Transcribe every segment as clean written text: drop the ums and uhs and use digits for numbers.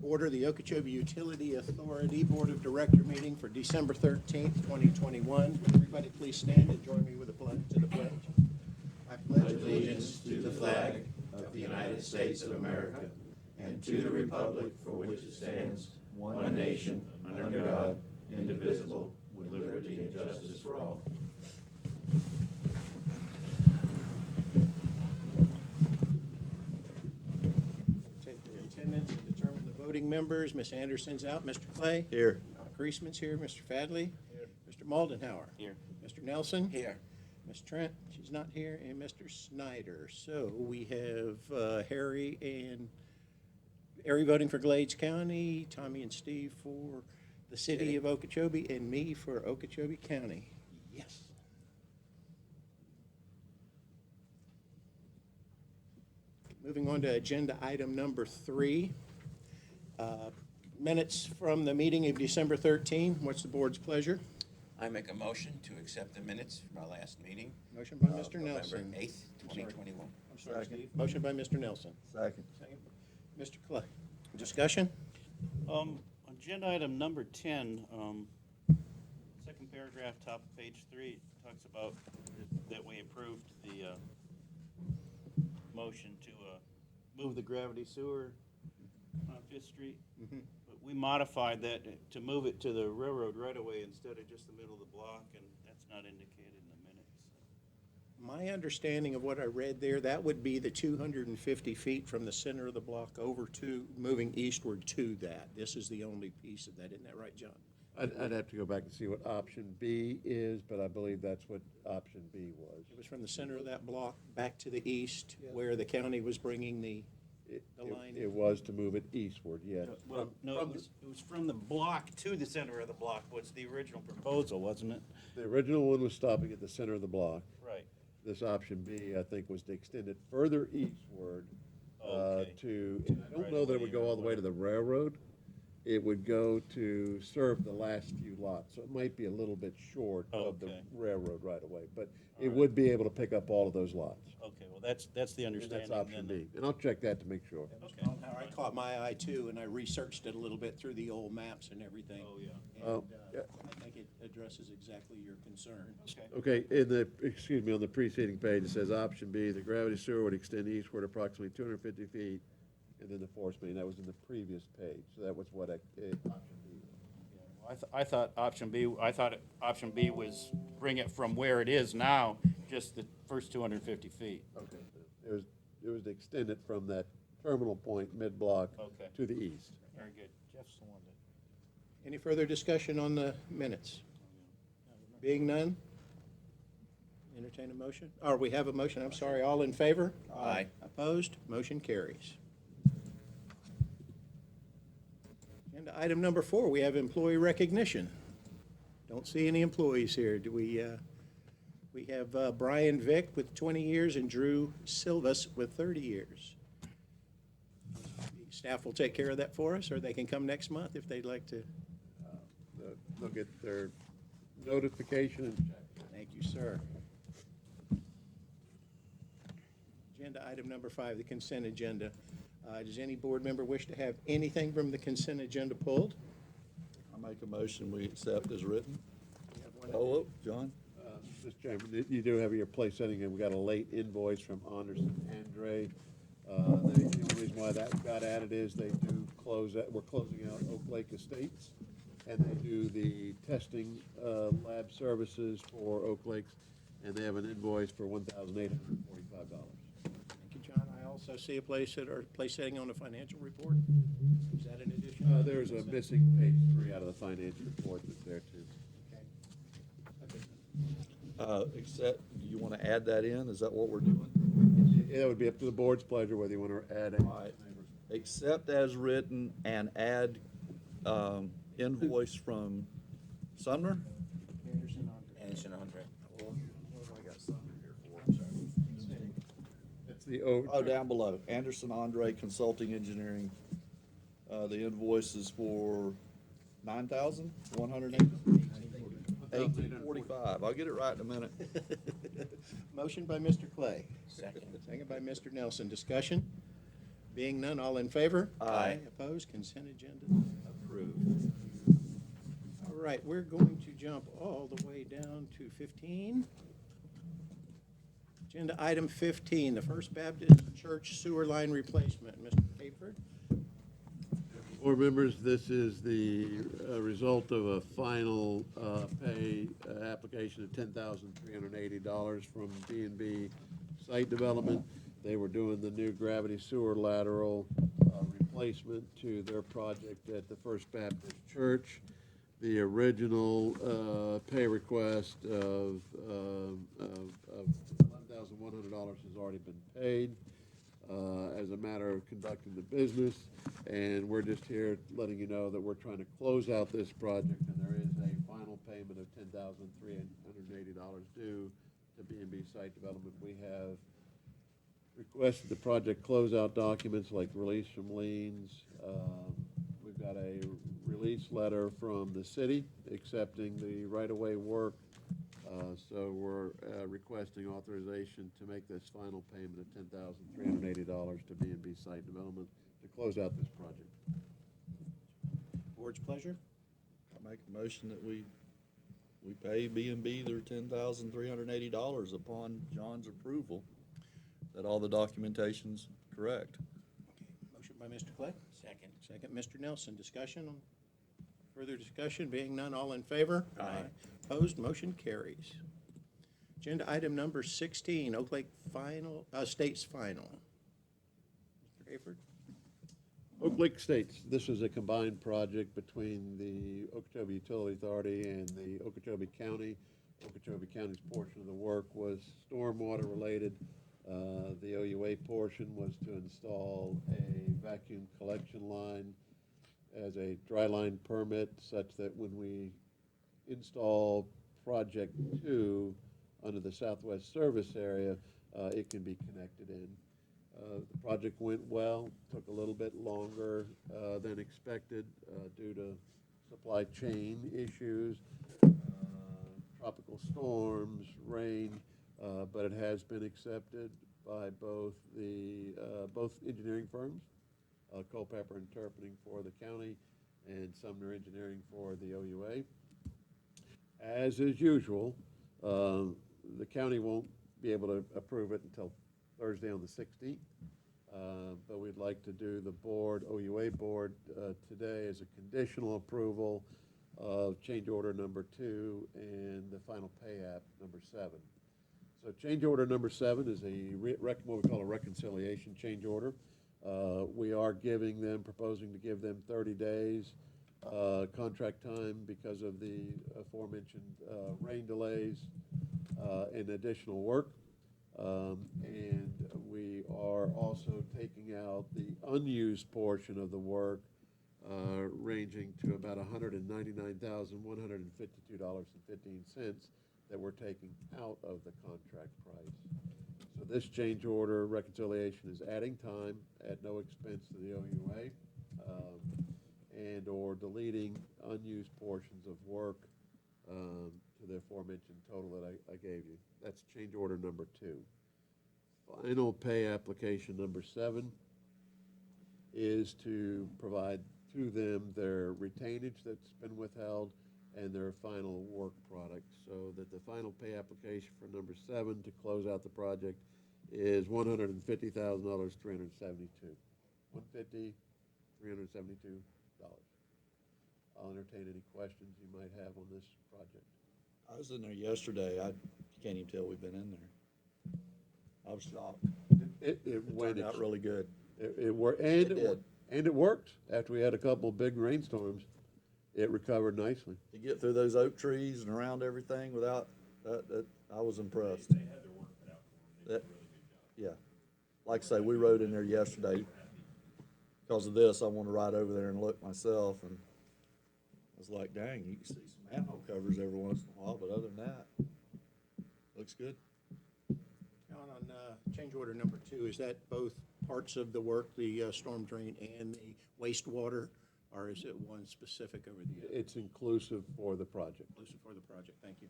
order the Okeechobee Utility Authority Board of Director meeting for December 13th, 2021. Everybody please stand and join me with a pledge to the pledge. I pledge Allegiance to the flag of the United States of America and to the republic for which it stands, one nation, under God, indivisible, with liberty and justice for all. Take the attendance and determine the voting members. Ms. Anderson's out. Mr. Clay? Here. Creasman's here. Mr. Fadley? Here. Mr. Maldenhauer? Here. Mr. Nelson? Here. Ms. Trent, she's not here, and Mr. Snyder. So we have Harry voting for Glades County, Tommy and Steve for the city of Okeechobee, and me for Okeechobee County. Yes. Moving on to agenda item number 3. Minutes from the meeting of December 13. What's the board's pleasure? I make a motion to accept the minutes from our last meeting. Motion by Mr. Nelson. November 8th, 2021. I'm sorry, Steve. Motion by Mr. Nelson. Second. Second. Mr. Clay. Discussion? Agenda item number 10, second paragraph, top of page 3, talks about that we approved the motion to move the gravity sewer on Fifth Street. Mhm. But we modified that to move it to the railroad right away instead of just the middle of the block, and that's not indicated in the minutes. My understanding of what I read there, that would be the 250 feet from the center of the block over to, moving eastward to that. This is the only piece of that, isn't that right, John? I'd have to go back and see what option B is, but I believe that's what option B was. It was from the center of that block back to the east, where the county was bringing the line in. It was to move it eastward, yes. Well, no, it was from the block to the center of the block, was the original proposal, wasn't it? The original one was stopping at the center of the block. Right. This option B, I think, was to extend it further eastward Okay. to, and I don't know that it would go all the way to the railroad. It would go to serve the last few lots, so it might be a little bit short of the Okay. railroad right away, but it would be able to pick up all of those lots. Okay, well, that's the And understanding. that's option then. B, and I'll check that to make sure. Okay. I caught my eye too, and I researched it a little bit through the old maps and everything. Oh, yeah. And yeah. I think it addresses exactly your concern. Okay. Okay, on the preceding page, it says option B, the gravity sewer would extend eastward approximately 250 feet, and then the force main, that was in the previous page, so that was what option B was. Well, I thought option B was bring it from where it is now, just the first 250 feet. Okay. It was to extend it from that terminal point, mid-block, Okay. to the east. Very good. Jeff's the one that. Any further discussion on the minutes? Being none, entertain a motion? Or we have a motion, I'm sorry, all in favor? Aye. Opposed? Motion carries. And item number 4, we have employee recognition. Don't see any employees here. Do we have Brian Vick with 20 years and Drew Silvas with 30 years. Staff will take care of that for us, or they can come next month if they'd like to. They'll get their notification and check. Thank you, sir. Agenda item number 5, the consent agenda. Does any board member wish to have anything from the consent agenda pulled? I make a motion, we accept as written. We have one Oh, John? Mr. Chairman, you do have your place setting, and we got a late invoice from Anderson Andre. The only reason why that got added is they do we're closing out Oak Lake Estates, and they do the testing lab services for Oak Lakes, and they have an invoice for $1,845. Thank you, John. I also see a place setting on the financial report. Is that an addition? There's a missing page 3 out of the financial report that's there too. Except, do you want to add that in? Is that what we're doing? It would be up to the board's pleasure whether you want to add anything. Right. Accept as written and add invoice from Sumner? Anderson Andre. It's the Oh, down below. Anderson Andre Consulting Engineering. The invoice is for $9,118.45. I'll get it right in a minute. Motion by Mr. Clay. Second. Second by Mr. Nelson. Discussion? Being none, all in favor? Aye. Opposed? Consent agenda approved. All right, we're going to jump all the way down to 15. Agenda item 15, the First Baptist Church sewer line replacement. Mr. Capert? Board members, this is the result of a final pay application of $10,380 from B&B Site Development. They were doing the new gravity sewer lateral replacement to their project at the First Baptist Church. The original pay request of $11,100 has already been paid as a matter of conducting the business. And we're just here letting you know that we're trying to close out this project, and there is a final payment of $10,380 due to B&B Site Development. We have requested the project closeout documents like release from liens. We've got a release letter from the city accepting the right-of-way work. So we're requesting authorization to make this final payment of $10,380 to B&B Site Development to close out this project. Board's pleasure. I make a motion that we pay B&B their $10,380 upon John's approval, that all the documentation's correct. Motion by Mr. Clay. Second. Second, Mr. Nelson. Discussion on, further discussion, being none, all in favor? Aye. Opposed, motion carries. Agenda item number 16, Oak Lake Estates final. Mr. Hayford? Oak Lake Estates, this is a combined project between the Okeechobee Utility Authority and the Okeechobee County. Okeechobee County's portion of the work was stormwater related. The OUA portion was to install a vacuum collection line as a dry line permit, such that when we install project 2 under the Southwest Service Area, it can be connected in. The project went well, took a little bit longer than expected due to supply chain issues, tropical storms, rain, but it has been accepted by both engineering firms, Culpeper Interpreting for the county and Sumner Engineering for the OUA. As is usual, the county won't be able to approve it until Thursday on the 16th. But we'd like to do the OUA board today as a conditional approval of change order number 2 and the final pay app number 7. So change order number 7 is what we call a reconciliation change order. We are proposing to give them 30 days contract time because of the aforementioned rain delays and additional work. And we are also taking out the unused portion of the work, ranging to about $199,152.15 that we're taking out of the contract price. So this change order reconciliation is adding time at no expense to the OUA, and or deleting unused portions of work to the aforementioned total that I gave you. That's change order number 2. Final pay application number 7 is to provide to them their retainage that's been withheld and their final work product, so that the final pay application for number 7 to close out the project is $150,372. $150,372. I'll entertain any questions you might have on this project. I was in there yesterday. You can't even tell we've been in there. I was shocked. It went Turned out really good. It worked, and It it did. worked, and it worked. After we had a couple of big rainstorms, it recovered nicely. To get through those oak trees and around everything without, that I was impressed. They had their work cut out for them. They did a really good job. Yeah. Like I say, we rode in there yesterday. Because of this, I want to ride over there and look myself, and I was like, dang, you can see some manhole covers every once in a while, but other than that, looks good. John, on change order number 2, is that both parts of the work, the storm drain and the wastewater, or is it one specific over the other? It's inclusive for the project. Inclusive for the project, thank you.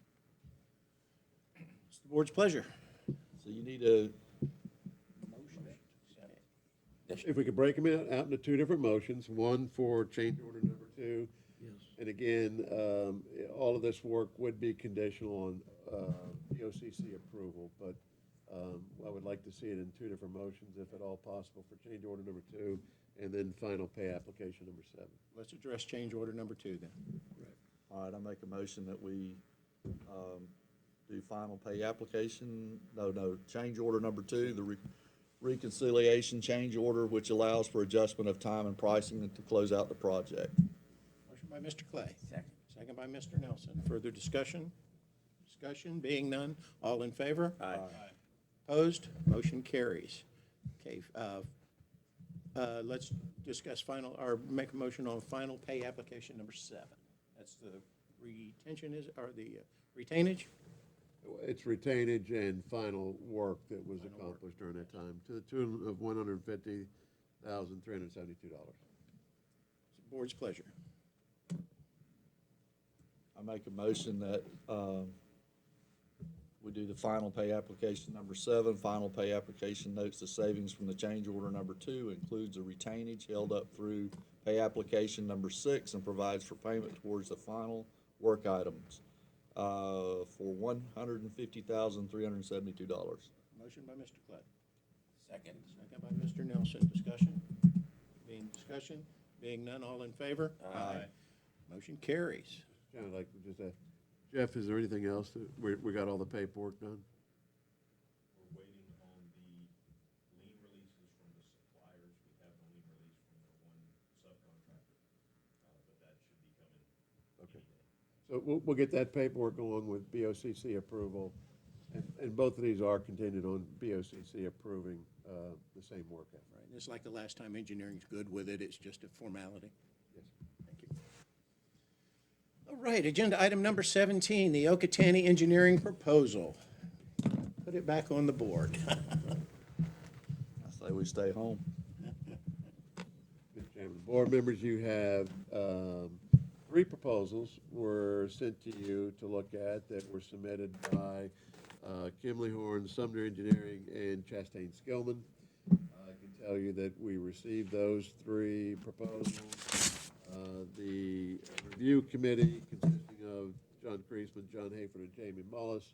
It's the board's pleasure. So you need a, if we could break them out into two different motions, one for change order number 2. Yes. And again, all of this work would be conditional on BOCC approval, but I would like to see it in two different motions, if at all possible, for change order number 2, and then final pay application number 7. Let's address change order number 2 then. All right, I make a motion that we, do final pay application, change order number 2, the reconciliation change order, which allows for adjustment of time and pricing to close out the project. Motion by Mr. Clay. Second. Second by Mr. Nelson. Further discussion? Discussion being none. All in favor? Aye. Opposed? Motion carries. Okay, let's discuss final, or make a motion on final pay application number 7. That's the retention or the retainage? It's retainage and final work that was accomplished during that time, to the tune of $150,372. Board's pleasure. I make a motion that, we do the final pay application number 7. Final pay application notes the savings from the change order number 2, includes a retainage held up through pay application number 6, and provides for payment towards the final work items, for $150,372. Motion by Mr. Clay. Second. Second by Mr. Nelson. Discussion? Being none, all in favor? Aye. Motion carries. Kind of like, just, Jeff, is there anything else that, we got all the paperwork done? We're waiting on the lien releases from the suppliers. We have the lien release from the one subcontractor, but that should be coming Okay. any day. So we'll get that paperwork along with BOCC approval, and both of these are contingent on BOCC approving the same work effort. Right, and it's like the last time, engineering's good with it, it's just a formality. Yes. Thank you. All right, agenda item number 17, the Okatani Engineering Proposal. Put it back on the board. I say we stay home. Mr. Chairman, board members, you have 3 proposals were sent to you to look at that were submitted by Kimley Horn, Sumner Engineering, and Chastain Skillman. I can tell you that we received those 3 proposals. The review committee, consisting of John Kreisman, John Hayford, and Jamie Mullis,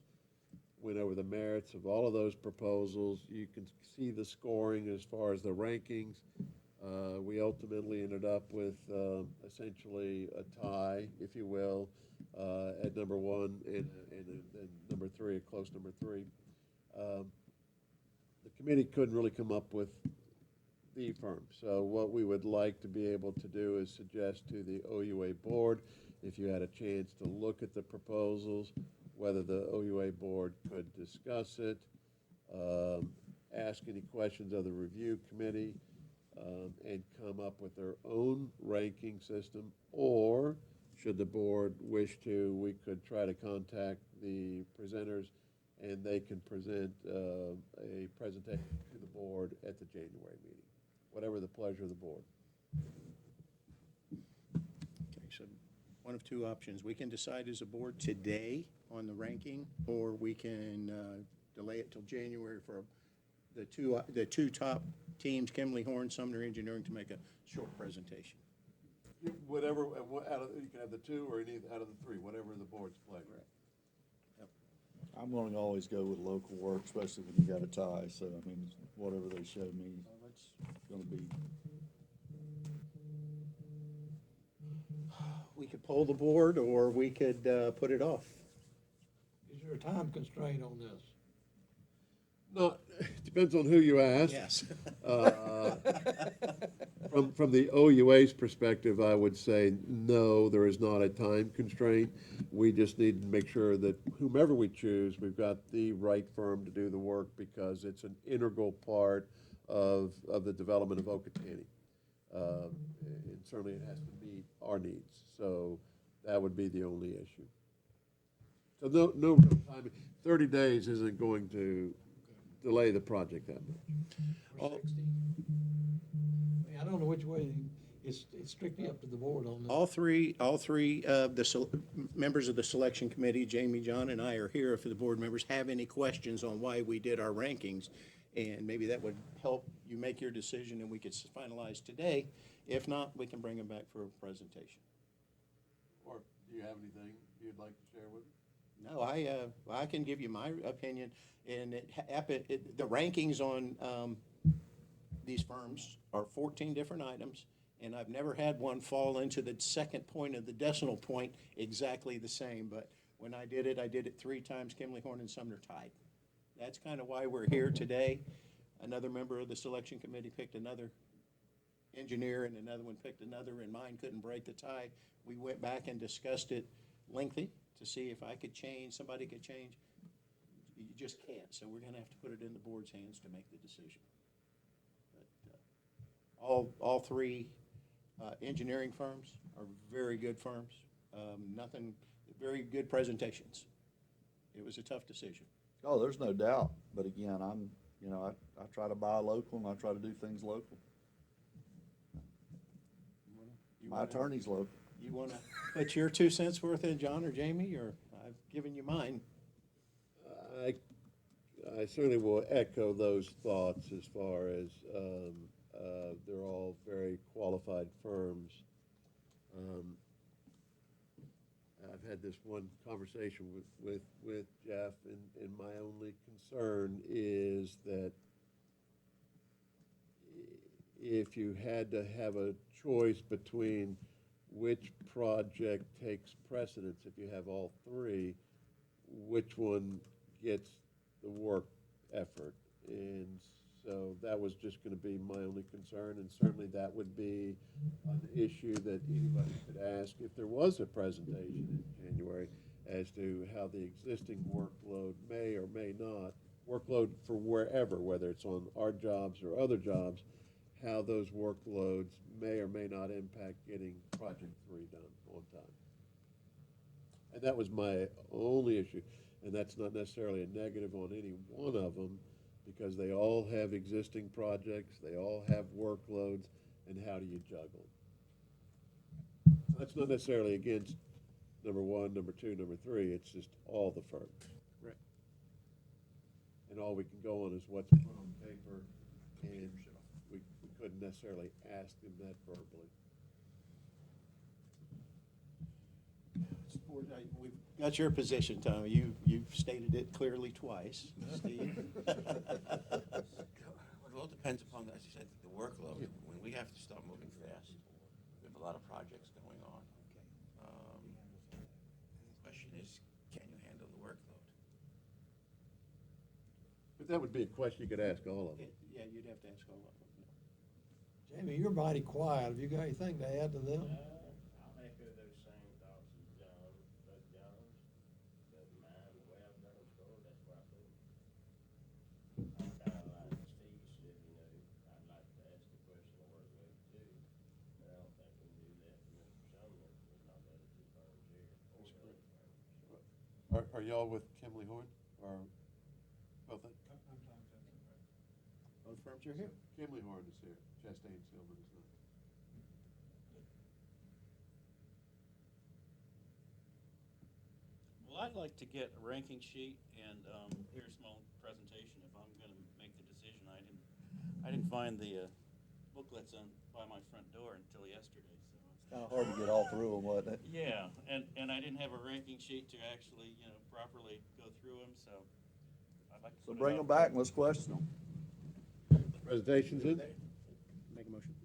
went over the merits of all of those proposals. You can see the scoring as far as the rankings. We ultimately ended up with essentially a tie, if you will, at number 1 and number 3, a close number 3. The committee couldn't really come up with the firm. So what we would like to be able to do is suggest to the OUA board, if you had a chance to look at the proposals, whether the OUA board could discuss it, ask any questions of the review committee, and come up with their own ranking system, or should the board wish to, we could try to contact the presenters and they can present a presentation to the board at the January meeting, whatever the pleasure of the board. Okay, so one of 2 options. We can decide as a board today on the ranking, or we can delay it till January for the two top teams, Kimley Horn, Sumner Engineering, to make a short presentation. Whatever, you can have the 2 or any out of the 3, whatever the board's pleasure. I'm gonna always go with local work, especially when you got a tie, so, I mean, whatever they show me, it's gonna be. We could poll the board, or we could put it off. Is there a time constraint on this? No, it depends on who you ask. Yes. From the OUA's perspective, I would say, no, there is not a time constraint. We just need to make sure that whomever we choose, we've got the right firm to do the work, because it's an integral part of the development of Okatani. And certainly it has to meet our needs, so that would be the only issue. So no real time, 30 days isn't going to delay the project that much. Or 60? I mean, I don't know which way, it's strictly up to the board on this. All three of the members of the selection committee, Jamie, John, and I, are here if the board members have any questions on why we did our rankings. And maybe that would help you make your decision and we could finalize today. If not, we can bring them back for a presentation. Or do you have anything you'd like to share with us? No, I can give you my opinion, and the rankings on these firms are 14 different items, and I've never had one fall into the second point of the decimal point exactly the same, but when I did it 3 times. Kimley Horn and Sumner tied. That's kind of why we're here today. Another member of the selection committee picked another engineer, and another one picked another, and mine couldn't break the tie. We went back and discussed it lengthy to see if I could change, somebody could change. You just can't, so we're gonna have to put it in the board's hands to make the decision. But all 3 engineering firms are very good firms. Very good presentations. It was a tough decision. Oh, there's no doubt, but again, I try to buy local and I try to do things local. My attorney's local. You wanna put your 2 cents worth in, John or Jamie, or I've given you mine? I certainly will echo those thoughts as far as they're all very qualified firms. I've had this one conversation with Jeff, and my only concern is that if you had to have a choice between which project takes precedence, if you have all 3, which one gets the work effort? And so that was just gonna be my only concern, and certainly that would be an issue that anybody could ask if there was a presentation in January as to how the existing workload may or may not, workload for wherever, whether it's on our jobs or other jobs, how those workloads may or may not impact getting project 3 done on time. And that was my only issue, and that's not necessarily a negative on any one of them, because they all have existing projects, they all have workloads, and how do you juggle? That's not necessarily against number 1, number 2, number 3, it's just all the firms. Right. And all we can go on is what's put on paper, and we couldn't necessarily ask them that verbally. We've got your position, Tommy. You've stated it clearly twice, Steve. Well, it all depends upon, as you said, the workload. When we have to start moving fast, we have a lot of projects going on. The question is, can you handle the workload? But that would be a question you could ask all of them. Yeah, you'd have to ask all of them. Jamie, you're mighty quiet. Have you got anything to add to them? I'll echo those same thoughts as John, both Johns, but mine, the way I've done them before, that's where I put them. I'm kinda like Steve said, I'd like to ask the question of workload too, but I don't think we can do that for Mr. Sumner, there's not the other 2 firms here, or the other firms. Are y'all with Kimley Horn, or both? Both firms are here. Kimley Horn is here, Chastain Silver is not. Well, I'd like to get a ranking sheet and hear a small presentation if I'm gonna make the decision. I didn't find the booklets by my front door until yesterday, so. Kinda hard to get all through them, wasn't it? Yeah, and I didn't have a ranking sheet to actually, properly go through them, so I'd like to. So put it bring out them back and let's question them. Presentations in? Make a motion.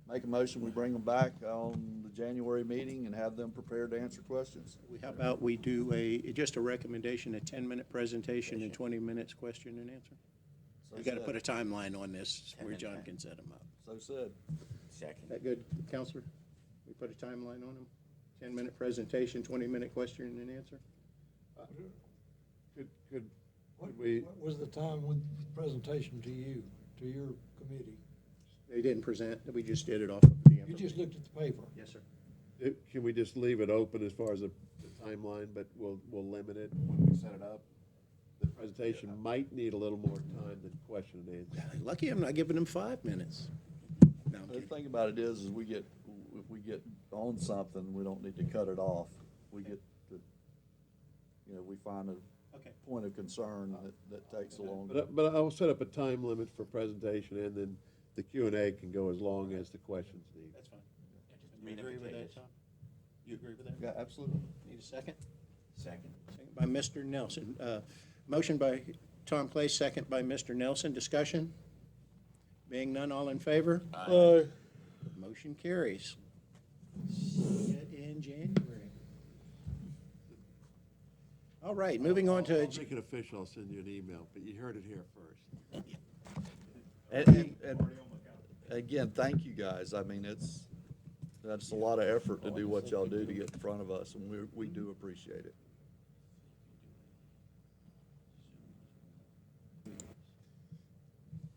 Make a motion, we bring them back on the January meeting and have them prepared to answer questions. How about we do just a recommendation, a 10-minute presentation and 20 minutes question and answer? So You gotta said. put a timeline on this 10 where and John 10. can set them up. So said. Second. That good, Counselor? We put a timeline on them? 10-minute presentation, 20-minute question and answer? Could What we, what was the time with presentation to you, to your committee? They didn't present, we just did it off of the You information. just looked at the paper. Yes, sir. can we just leave it open as far as the timeline, but we'll limit it when we set it up? The presentation might need a little more time than question and answer. Lucky I'm not giving them 5 minutes. No, I'm The kidding. thing about it is if we get on something, we don't need to cut it off. We get to, we find a Okay. point of concern that takes a long. But I'll set up a time limit for presentation, and then the Q&A can go as long as the questions need. That's fine. You Main agree with that, potatoes. Tom? You agree with that? Yeah, absolutely. Need a second? Second. Second by Mr. Nelson. Motion by Tom Clay, second by Mr. Nelson. Discussion? Being none, all in favor? Motion carries. See you in January. All right, moving on to, I'll make it official, I'll send you an email, but you heard it here first. And again, thank you guys. I mean, that's a lot of effort to do what y'all do to get in front of us, and we do appreciate it.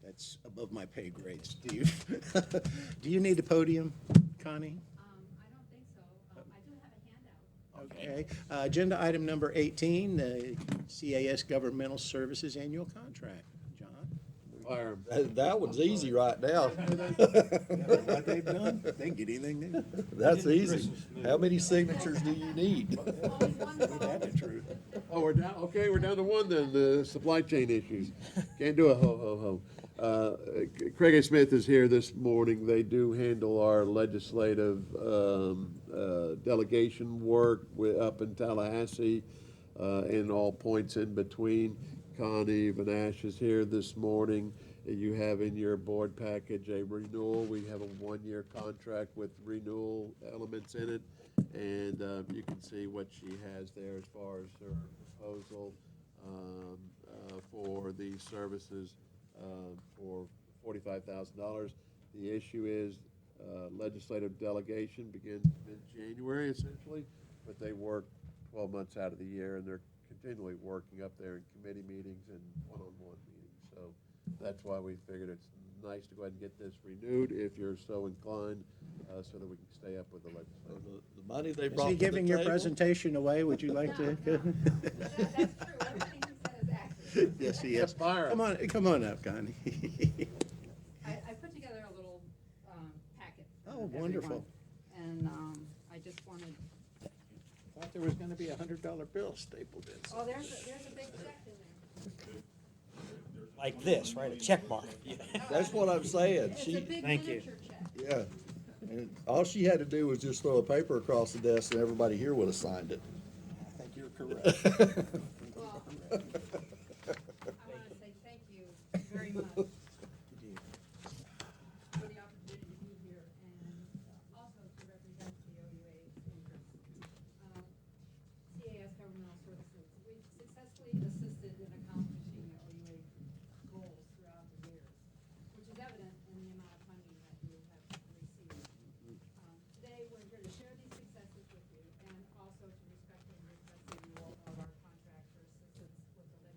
that's above my pay grade, Steve. Do you need a podium, Connie? I don't think so. I do have a handout. Okay. Agenda item number 18, the CAS Governmental Services Annual Contract. John? Fire 'em. That one's easy right now. What they've done? They can get anything they want. That's easy. How many signatures do you need? That's the truth. Oh, we're down, okay, we're down to one then, the supply chain issues. Can't do a ho-ho-ho. Craig A. Smith is here this morning. They do handle our legislative delegation work up in Tallahassee and all points in between. Connie Vanash is here this morning. You have in your board package a renewal. We have a one-year contract with renewal elements in it. And you can see what she has there as far as her proposal for these services for $45,000. The issue is legislative delegation begins mid-January essentially, but they work 12 months out of the year, and they're continually working up there in committee meetings and one-on-one meetings. So that's why we figured it's nice to go ahead and get this renewed if you're so inclined, so that we can stay up with the legislature. The money they Is brought he to the giving your table? presentation away? Would you like to? That's true. Everything he said is accurate. Yes, he is. Fire. Come on up, Connie. I put together a little packet. for Oh, everyone, wonderful. And I just wanted, Thought there was gonna be a $100 bill stapled in. oh, there's a big check in there. Like this, right, a check mark. That's what I'm saying. It's She, a big Thank you. miniature check. yeah. And all she had to do was just throw a paper across the desk and everybody here would have signed it. I think you're correct. Well, I want to say thank you very much for the opportunity to be here and also to represent the OUA's interests. CAS Governmental Services, we've successfully assisted in accomplishing the OUA goals throughout the years, which is evident in the amount of funding that you have received. Today, we're here to share these successes with you and also to respectfully request the renewal of our contract for assistance with the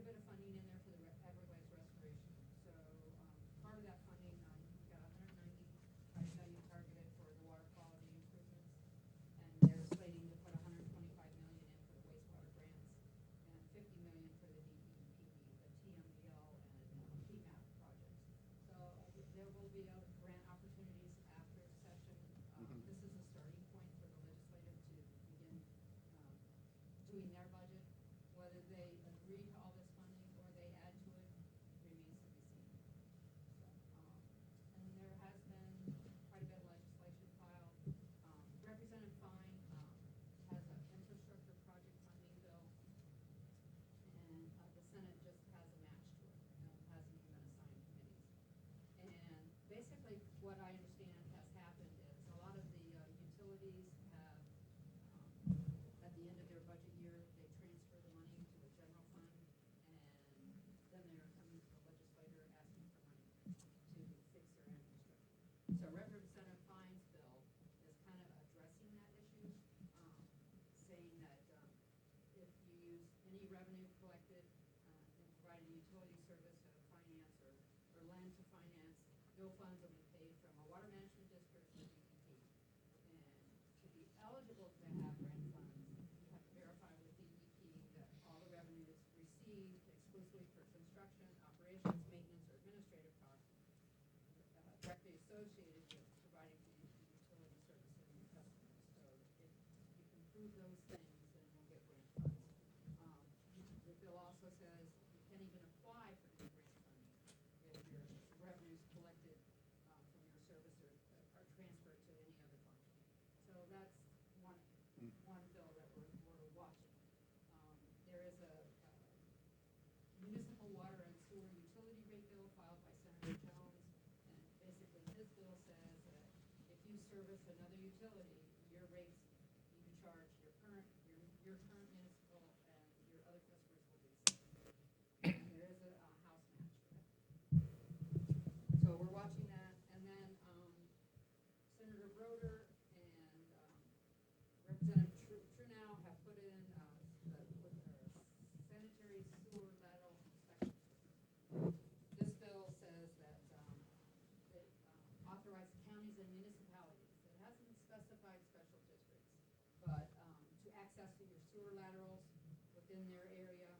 bit of funding in there for the Everglades restoration. So, part of that funding, we've got 190 million targeted for the water quality improvements. And they're slating to put 125 million in for the wastewater grants and 50 million for the DEP, the TMDL and PMAP projects. So there will be other grant opportunities after session. This is a starting point for the legislative to begin doing their budget. Whether they agree to all this funding or they add to it remains to be seen. So, and there has been quite a bit of legislation filed. Representative Fine has an infrastructure project funding bill, and the Senate just has a match to it, and it hasn't even been assigned committees. And basically, what I understand has happened is a lot of the utilities have, at the end of their budget year, they transfer the money to a general fund, and then they're coming to the legislator asking for money to fix their infrastructure. So Representative Fine's bill is kind of addressing that issue, saying that if you use any revenue collected in providing utility service to finance or lend to finance, no funds will be paid from a water management district or DEP. And to be eligible to have grant funds, you have to verify with DEP that all the revenue is received exclusively for construction, operations, maintenance, or administrative costs directly associated with providing the utility services to your customers. So if you can prove those things, then you'll get grant funds. The bill also says you can't even apply for any grant funding if your revenues collected from your service are transferred to any other function. So that's one bill that we're watching. There is a municipal water and sewer utility rate bill filed by Senator Jones, and basically his bill says that if you service another utility, your rates you can charge your current municipal and your other customers will be the same. And there is a house match for that. So we're watching that, and then Senator Broder and Representative Trunow have put in sanitary sewer lateral inspection system. This bill says that it authorizes counties and municipalities. It hasn't specified special districts, but to access to your sewer laterals within their area,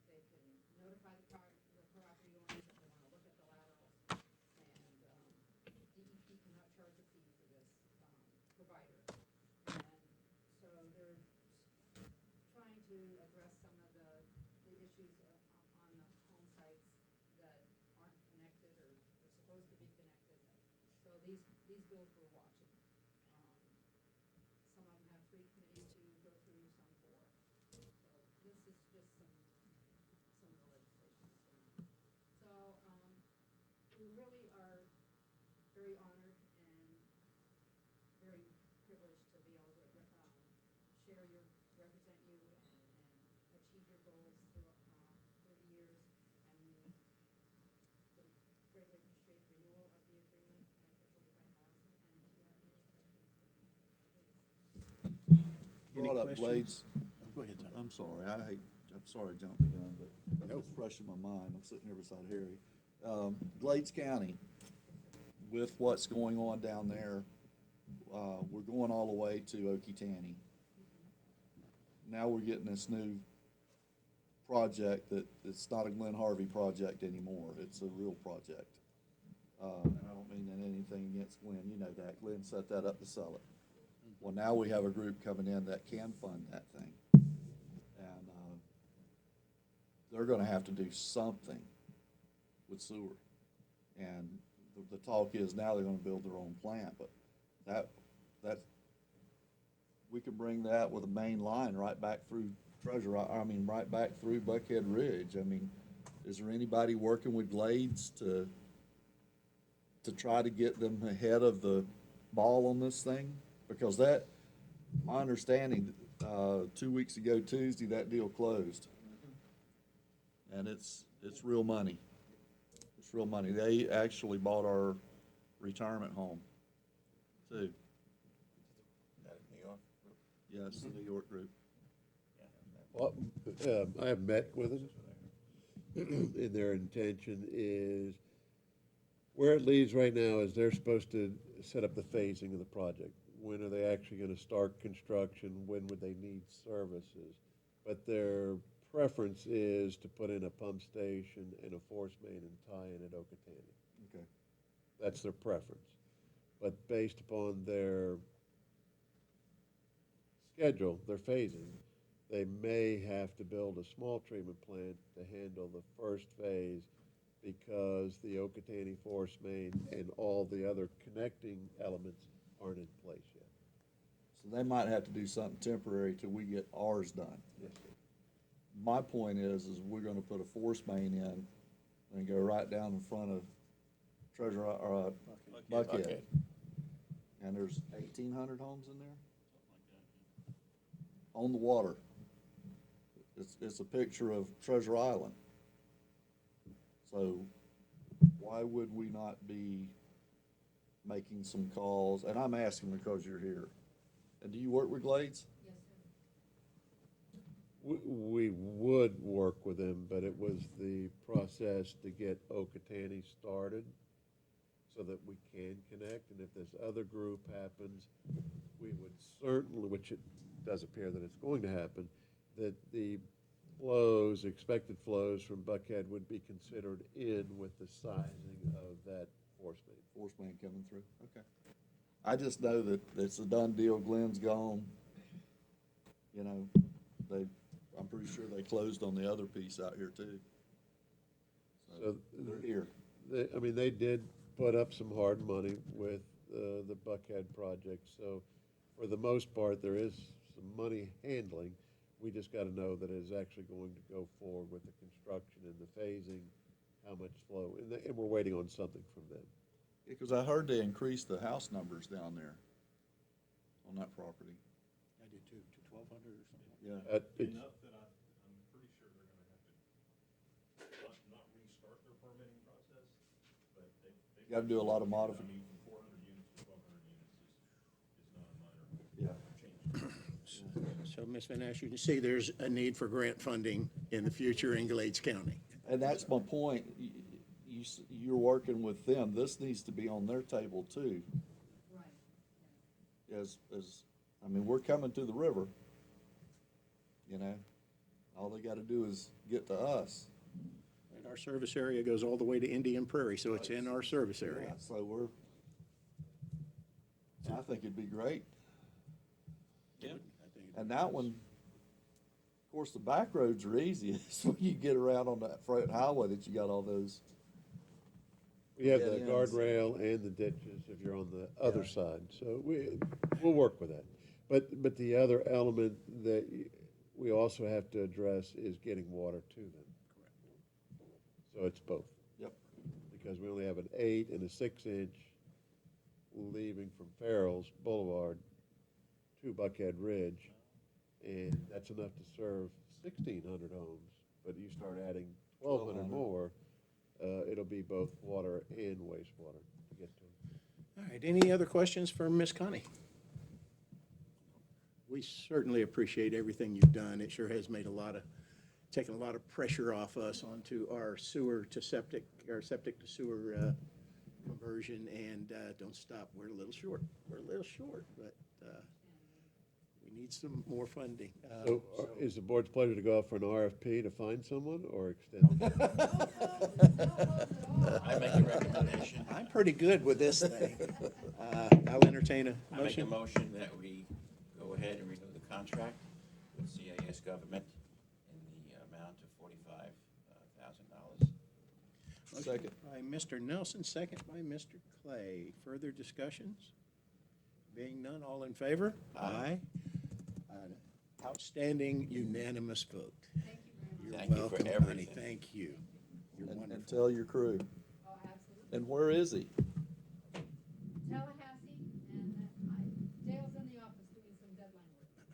they can notify the property owners if they want to look at the laterals, and DEP cannot charge a fee for this provider. And so they're trying to address some of the issues on the home sites that aren't connected or are supposed to be connected. So these bills we're watching. Some of them have 3 committees to go through, some 4. So this is just some of the legislation that's going on. So we really are very honored and very privileged to be able to represent you and achieve your goals through 30 years. And we greatly appreciate renewal of the agreement at the 45,000. And if you have any questions, please. Any Brought up questions? Blades. Go ahead, Tom. I'm sorry, I'm sorry to jump the gun, but it's fresh in my mind. I'm sitting here beside Harry. Glades County, with what's going on down there, we're going all the way to Okeytanny. Now we're getting this new project that it's not a Glenn Harvey project anymore. It's a real project. And I don't mean that anything against Glenn. You know that. Glenn set that up to sell it. Well, now we have a group coming in that can fund that thing. And they're gonna have to do something with sewer. And the talk is now they're gonna build their own plant, but that we could bring that with a main line right back through right back through Buckhead Ridge. I mean, is there anybody working with Glades to try to get them ahead of the ball on this thing? Because my understanding, 2 weeks ago Tuesday, that deal closed. And it's real money. It's real money. They actually bought our retirement home, too. That in New York? Yes, the New York group. Well, I have met with them, and their intention is, where it leads right now is they're supposed to set up the phasing of the project. When are they actually gonna start construction? When would they need services? But their preference is to put in a pump station and a force main and tie in at Okatani. Okay. That's their preference. But based upon their schedule, their phasing, they may have to build a small treatment plant to handle the first phase because the Okatani force main and all the other connecting elements aren't in place yet. So they might have to do something temporary till we get ours done. Yes, My point is we're gonna put a force main in and go right down in front of Treasure, Buckhead. Okay. And there's 1,800 homes in there? On the water. It's a picture of Treasure Island. So why would we not be making some calls? And I'm asking because you're here. And do you work with Glades? Yes, sir. We would work with them, but it was the process to get Okatani started so that we can connect, and if this other group happens, we would certainly, which it does appear that it's going to happen, that the flows, expected flows from Buckhead would be considered in with the sizing of that force main. Force main coming through? Okay. I just know that it's a done deal. Glenn's gone. You know, I'm pretty sure they closed on the other piece out here too. So They're here. they did put up some hard money with the Buckhead project, so for the most part, there is some money handling. We just gotta know that it's actually going to go forward with the construction and the phasing, how much flow, and we're waiting on something from them. Because I heard they increased the house numbers down there on that property. I did too, to 1,200 or something. Yeah. It's- Enough that I'm pretty sure they're gonna have to not restart their permitting process, but they. You gotta do a lot of I modifications. mean, from 400 units to 1,200 units is not a minor Yeah. change. So, Ms. Van Ash, you can see there's a need for grant funding in the future in Glades County. And that's my point. You're working with them. This needs to be on their table too. Right. I mean, we're coming to the river. You know, all they gotta do is get to us. And our service area goes all the way to Indian Prairie, so it's in our service area. Yeah, so I think it'd be great. Yeah. And that one, of course, the back roads are easy. It's when you get around on that freight highway that you got all those. We have Yeah, the yeah. guardrail and the ditches if you're on the other side, so we'll work with that. But the other element that we also have to address is getting water to them. So it's both, Yep. because we only have an 8 and a 6-inch leaving from Farrell's Boulevard to Buckhead Ridge, and that's enough to serve 1,600 homes. But you start adding 1,200 more, it'll be both water and wastewater to get to them. All right, any other questions for Ms. Connie? We certainly appreciate everything you've done. It sure has made taken a lot of pressure off us onto our sewer to septic, our septic to sewer conversion, and don't stop. We're a little short. But we need some more funding. So is the board's pleasure to go out for an RFP to find someone or extend it? I make a recommendation. I'm pretty good with this thing. I'll entertain a I make a motion. motion that we go ahead and renew the contract with CAS Government in the amount of $45,000. Second. By Mr. Nelson, second by Mr. Clay. Further discussions? Being none, all in favor? Aye. An outstanding unanimous vote. Thank you very much. You're Thank you for welcome, Connie. everything. Thank you. You're And wonderful. tell your crew. Oh, absolutely. And where is he? Tallahassee, and Dale's in the office doing some deadline work.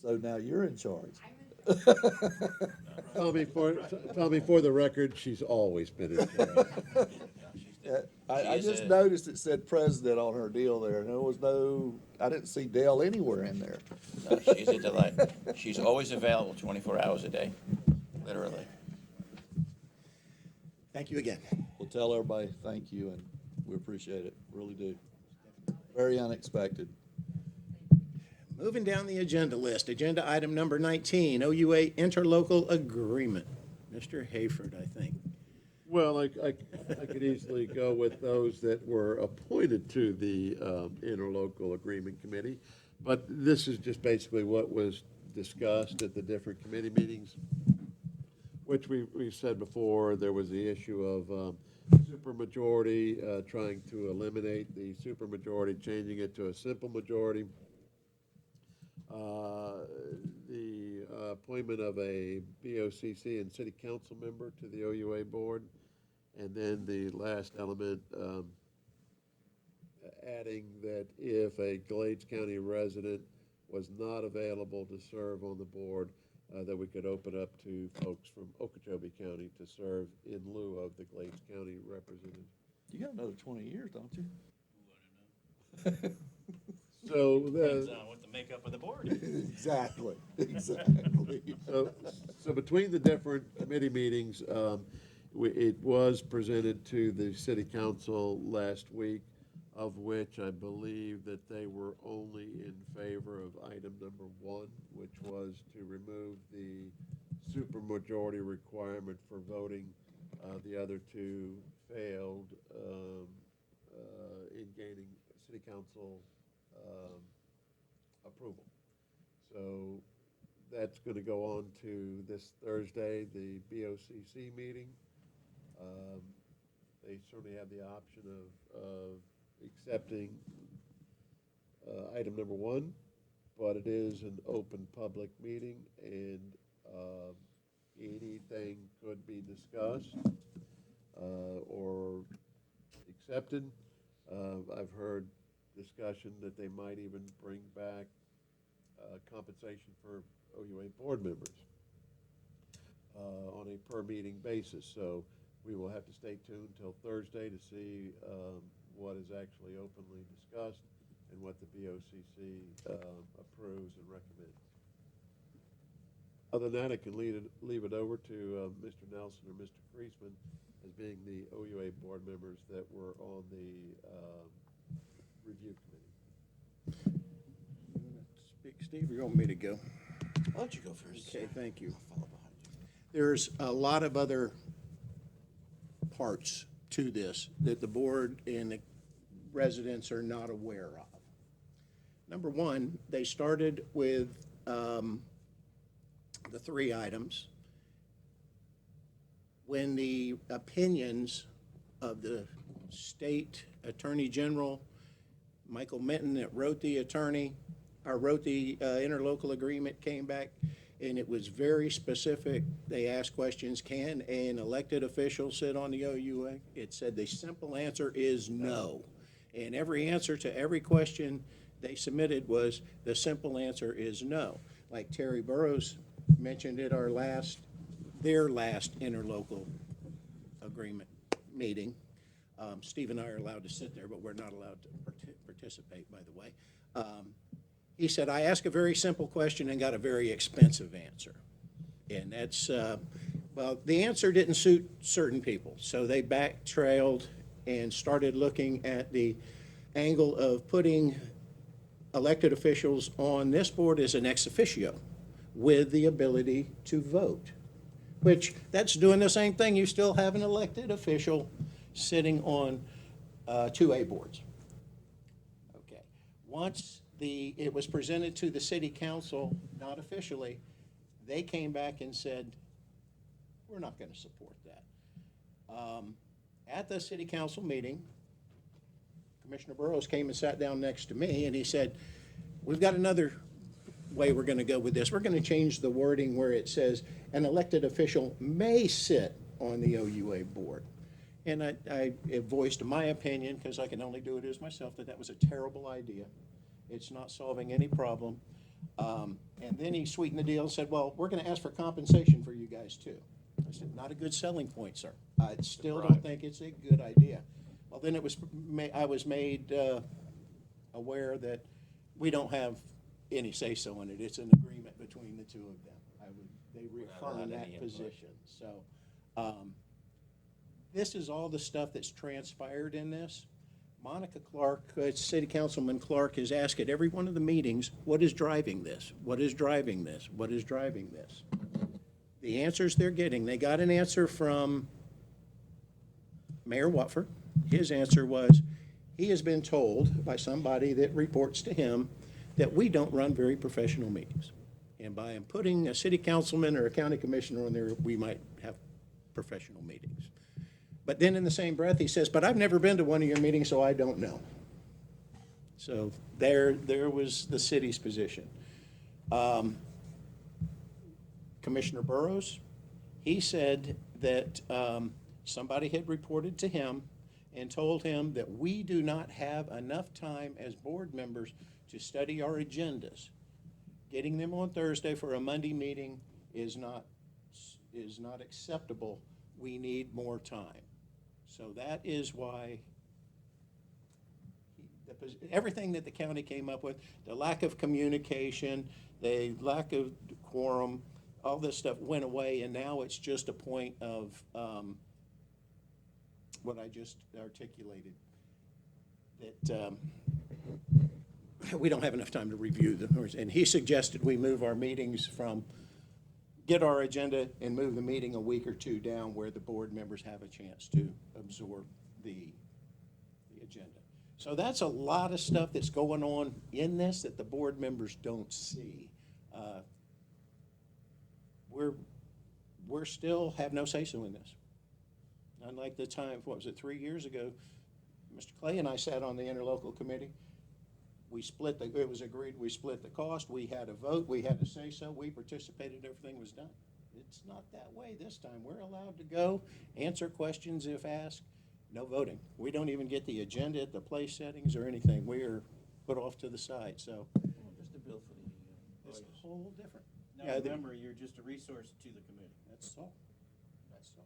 So now you're in charge. I'm in. Tommy, for the record, she's always been in charge. No, she's I She is just a- noticed it said president on her deal there, and there was no, I didn't see Dale anywhere in there. No, she's a delight. She's always available 24 hours a day, literally. Thank you again. Well, tell everybody thank you, and we appreciate it, really do. Very unexpected. Moving down the agenda list, agenda item number 19, OUA interlocal agreement. Mr. Hayford, I think. Well, I could easily go with those that were appointed to the interlocal agreement committee, but this is just basically what was discussed at the different committee meetings, which we've said before. There was the issue of supermajority, trying to eliminate the supermajority, changing it to a simple majority. The appointment of a BOCC and city council member to the OUA board, and then the last element, adding that if a Glades County resident was not available to serve on the board, that we could open up to folks from Okeechobee County to serve in lieu of the Glades County representative. You got another 20 years, don't you? So, Depends on what the makeup of the board is. Exactly, exactly. So between the different committee meetings, it was presented to the city council last week, of which I believe that they were only in favor of item number 1, which was to remove the supermajority requirement for voting. The other two failed in gaining city council approval. So that's going to go on to this Thursday, the BOCC meeting. They certainly have the option of accepting item number 1, but it is an open public meeting, and anything could be discussed or accepted. I've heard discussion that they might even bring back compensation for OUA board members on a per-meeting basis. So we will have to stay tuned till Thursday to see what is actually openly discussed and what the BOCC approves and recommends. Other than that, I can leave it over to Mr. Nelson or Mr. Kreisman as being the OUA board members that were on the review committee. Speak, Steve, or you want me to go? Why don't you go first? Okay, thank you. I'll follow behind you. There's a lot of other parts to this that the board and the residents are not aware of. Number one, they started with the 3 items. When the opinions of the state attorney general, Michael Minton, that wrote the interlocal agreement, came back, and it was very specific. They asked questions, can an elected official sit on the OUA? It said the simple answer is no. And every answer to every question they submitted was the simple answer is no. Like Terry Burrows mentioned at their last interlocal agreement meeting. Steve and I are allowed to sit there, but we're not allowed to participate, by the way. He said, I asked a very simple question and got a very expensive answer. And that's, well, the answer didn't suit certain people. So they backtrailed and started looking at the angle of putting elected officials on this board as an ex officio with the ability to vote, which that's doing the same thing. You still have an elected official sitting on 2A boards. Okay. Once it was presented to the city council, not officially, they came back and said, we're not going to support that. At the city council meeting, Commissioner Burrows came and sat down next to me, and he said, we've got another way we're going to go with this. We're going to change the wording where it says an elected official may sit on the OUA board. And I voiced my opinion, because I can only do it as myself, that was a terrible idea. It's not solving any problem. And then he sweetened the deal and said, well, we're going to ask for compensation for you guys too. I said, not a good selling point, sir. I still don't think it's a good idea. Well, then I was made aware that we don't have any say-so in it. It's an agreement between the two of them. They not reaffirmed allowed that any input. position. So, this is all the stuff that's transpired in this. Monica Clark, City Councilman Clark, has asked at every one of the meetings, what is driving this? What is driving this? What is driving this? The answers they're getting, they got an answer from Mayor Watford. His answer was, he has been told by somebody that reports to him that we don't run very professional meetings. And by putting a city councilman or a county commissioner on there, we might have professional meetings. But then in the same breath, he says, but I've never been to one of your meetings, so I don't know. So there was the city's position. Commissioner Burrows, he said that somebody had reported to him and told him that we do not have enough time as board members to study our agendas. Getting them on Thursday for a Monday meeting is not acceptable. We need more time. So that is why everything that the county came up with, the lack of communication, the lack of quorum, all this stuff went away, and now it's just a point of what I just articulated, that we don't have enough time to review them. And he suggested we move our meetings get our agenda and move the meeting a week or two down where the board members have a chance to absorb the agenda. So that's a lot of stuff that's going on in this that the board members don't see. We're still have no say-so in this. Unlike the time, what was it, 3 years ago, Mr. Clay and I sat on the interlocal committee. It was agreed, we split the cost, we had a vote, we had a say-so, we participated, everything was done. It's not that way this time. We're allowed to go, answer questions if asked, no voting. We don't even get the agenda, the place settings, or anything. We are put off to the side, so Just the bill for the, it's a whole different. Now, Yeah, remember, you're just a resource to the committee. That's all. That's all.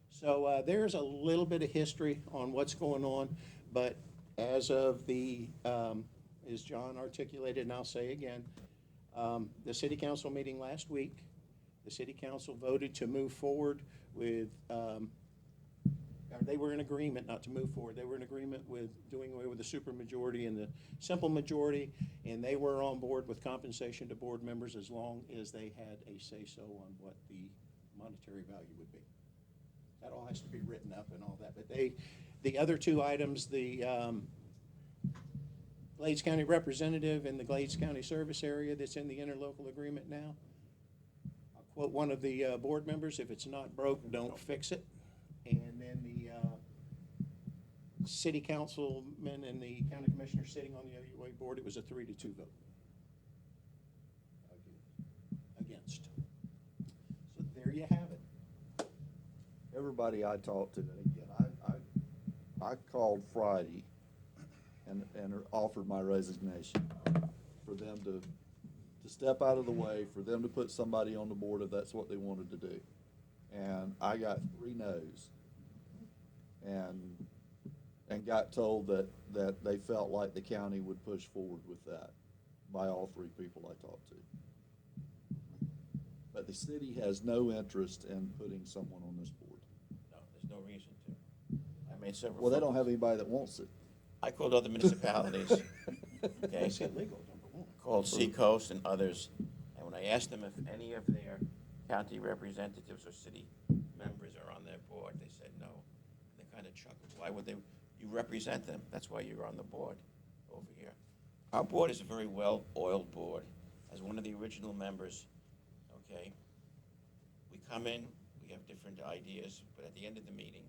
So there's a little bit of history on what's going on, but as of as John articulated, and I'll say again, the city council meeting last week, the city council voted to move forward with, they were in agreement not to move forward. They were in agreement with doing away with the supermajority and the simple majority, and they were on board with compensation to board members as long as they had a say-so on what the monetary value would be. That all has to be written up and all that, but the other two items, the Glades County representative in the Glades County service area that's in the interlocal agreement now. I'll quote one of the board members, if it's not broke, don't fix it. And then the city councilman and the county commissioner sitting on the OUA board, it was a 3-2 vote. Against. So there you have it. Everybody I talked to, and again, I called Friday and offered my resignation for them to step out of the way, for them to put somebody on the board if that's what they wanted to do. And I got 3 no's, and got told that they felt like the county would push forward with that by all 3 people I talked to. But the city has no interest in putting someone on this board. no, there's no reason to. I made several. Well, they don't phone have anybody that wants it. I called other municipalities, okay, It's illegal, number one. called Seacoast and others, and when I asked them if any of their county representatives or city members are on their board, they said no. They kind of chuckled. Why would they? You represent them. That's why you're on the board over here. Our board is a very well-oiled board. As one of the original members, okay, we come in, we have different ideas, but at the end of the meeting,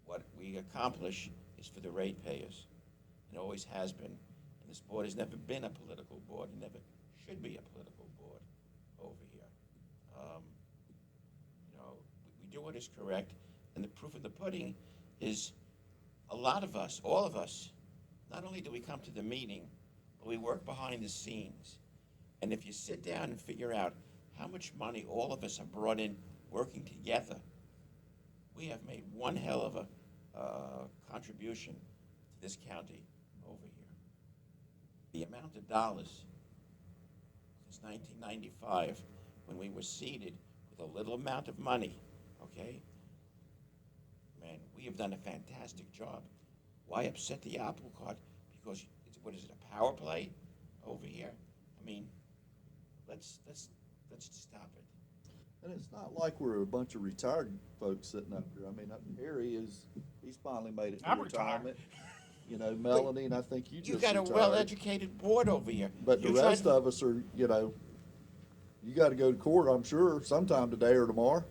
what we accomplish is for the ratepayers. It always has been. And this board has never been a political board. It never should be a political board over here. We do what is correct, and the proof of the pudding is a lot of us, all of us, not only do we come to the meeting, but we work behind the scenes. And if you sit down and figure out how much money all of us have brought in working together, we have made one hell of contribution to this county over here. The amount of dollars since 1995, when we were seeded with a little amount of money, okay? Man, we have done a fantastic job. Why upset the apple cart? Because, what is it, a power play over here? I mean, let's stop it. And it's not like we're a bunch of retired folks sitting up here. I mean, Harry he's finally made it to I'm retired. retirement. You know, Melanie, and I think you You just got a retired. well-educated board over here. But the You tried rest to- of us are, you know, you gotta go to court, I'm sure, sometime today or tomorrow.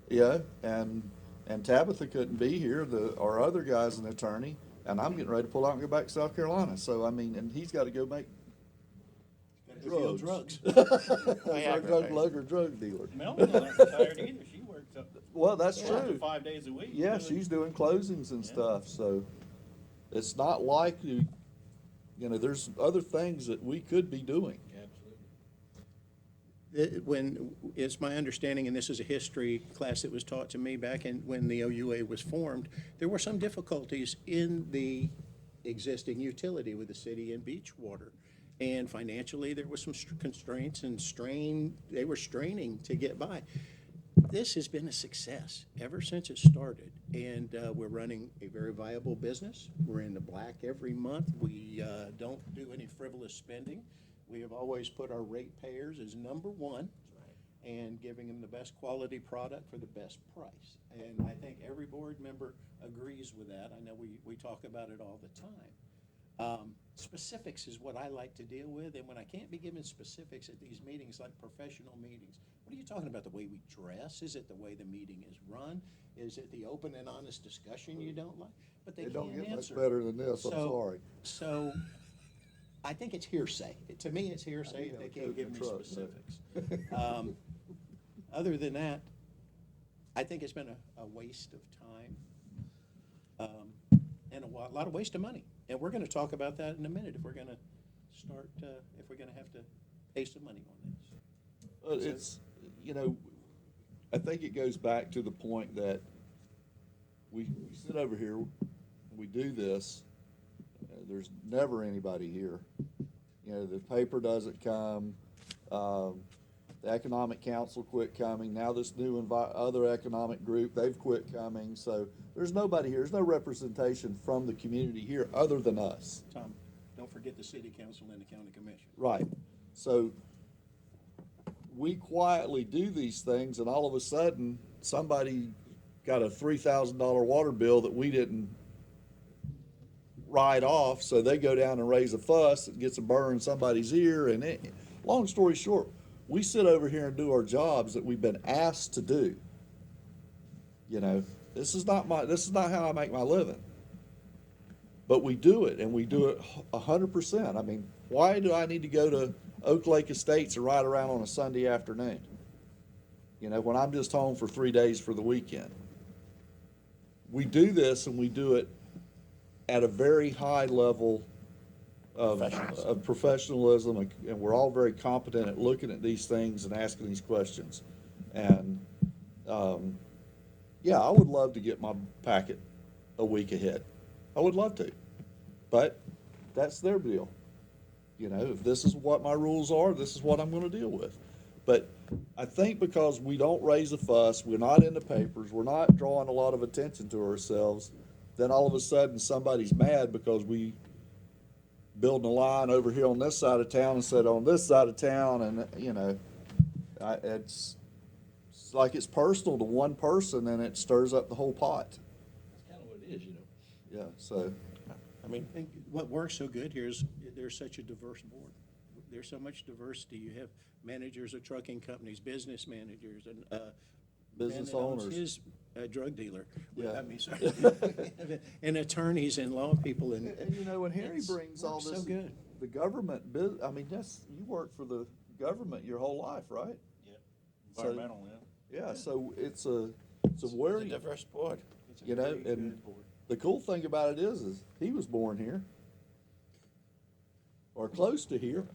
Yeah, and Tabitha couldn't be here, our other guy's an attorney, and I'm getting ready to pull out and go back to South Carolina, so I mean, and he's gotta go make Deal drugs. Yeah, Drug lug or drug dealer. Melvin's not retired either, she works up. Well, that's up to true. 5 days a week. Yeah, doing- she's doing closings and Yeah. stuff, so it's not like you know, there's other things that we could be doing. It's my understanding, and this is a history class that was taught to me back when the OUA was formed, there were some difficulties in the existing utility with the city and Beachwater. And financially, there was some constraints and they were straining to get by. This has been a success ever since it started, and we're running a very viable business. We're in the black every month. We don't do any frivolous spending. We have always put our ratepayers as number one and giving them the best quality product for the best price. And I think every board member agrees with that. I know we talk about it all the time. Specifics is what I like to deal with, and when I can't be given specifics at these meetings, like professional meetings, what are you talking about, the way we dress? Is it the way the meeting is run? Is it the open and honest discussion you don't like? But they It can't don't get much answer. better than this, I'm sorry. So, I think it's hearsay. To me, it's hearsay if they can't give me Truck, but- specifics. Other than that, I think it's been a waste of time, and a lot of waste of money. And we're gonna talk about that in a minute, if we're gonna start, if we're gonna have to pay some money on this. It's, you know, I think it goes back to the point that we sit over here, we do this, there's never anybody here. You know, the paper doesn't come, the Economic Council quit coming, now this new other economic group, they've quit coming, so there's nobody here, there's no representation from the community here other than us. Tom, don't forget the city council and the county commission. Right, so we quietly do these things and all of a sudden, somebody got a $3,000 water bill that we didn't write off, so they go down and raise a fuss, it gets a burr in somebody's ear, and long story short, we sit over here and do our jobs that we've been asked to do. You know, this is not how I make my living. But we do it, and we do it 100%. I mean, why do I need to go to Oak Lake Estates and ride around on a Sunday afternoon? You know, when I'm just home for 3 days for the weekend. We do this, and we do it at a very high level of professionalism, and we're all very competent at looking at these things and asking these questions. And, yeah, I would love to get my packet a week ahead. I would love to, but that's their deal. You know, if this is what my rules are, this is what I'm gonna deal with. But I think because we don't raise a fuss, we're not in the papers, we're not drawing a lot of attention to ourselves, then all of a sudden somebody's mad because we building a line over here on this side of town instead of on this side of town, and, you know, it's like it's personal to one person and it stirs up the whole pot. That's kind of what it is, you know. Yeah, so, I mean, I think what works so good here is there's such a diverse board. There's so much diversity. You have managers of trucking companies, business managers, and Business man that owns owners. his drug dealer. Yeah. I mean, sorry. And attorneys and law people and. and you know, when Harry it's brings all works this, so good. the government, I mean, you worked for the government your whole life, right? Yeah, So- environmental, yeah. Yeah, so it's a it's a very, diverse board. It's a you know, very and good board. the cool thing about it is he was born here. Or close to here.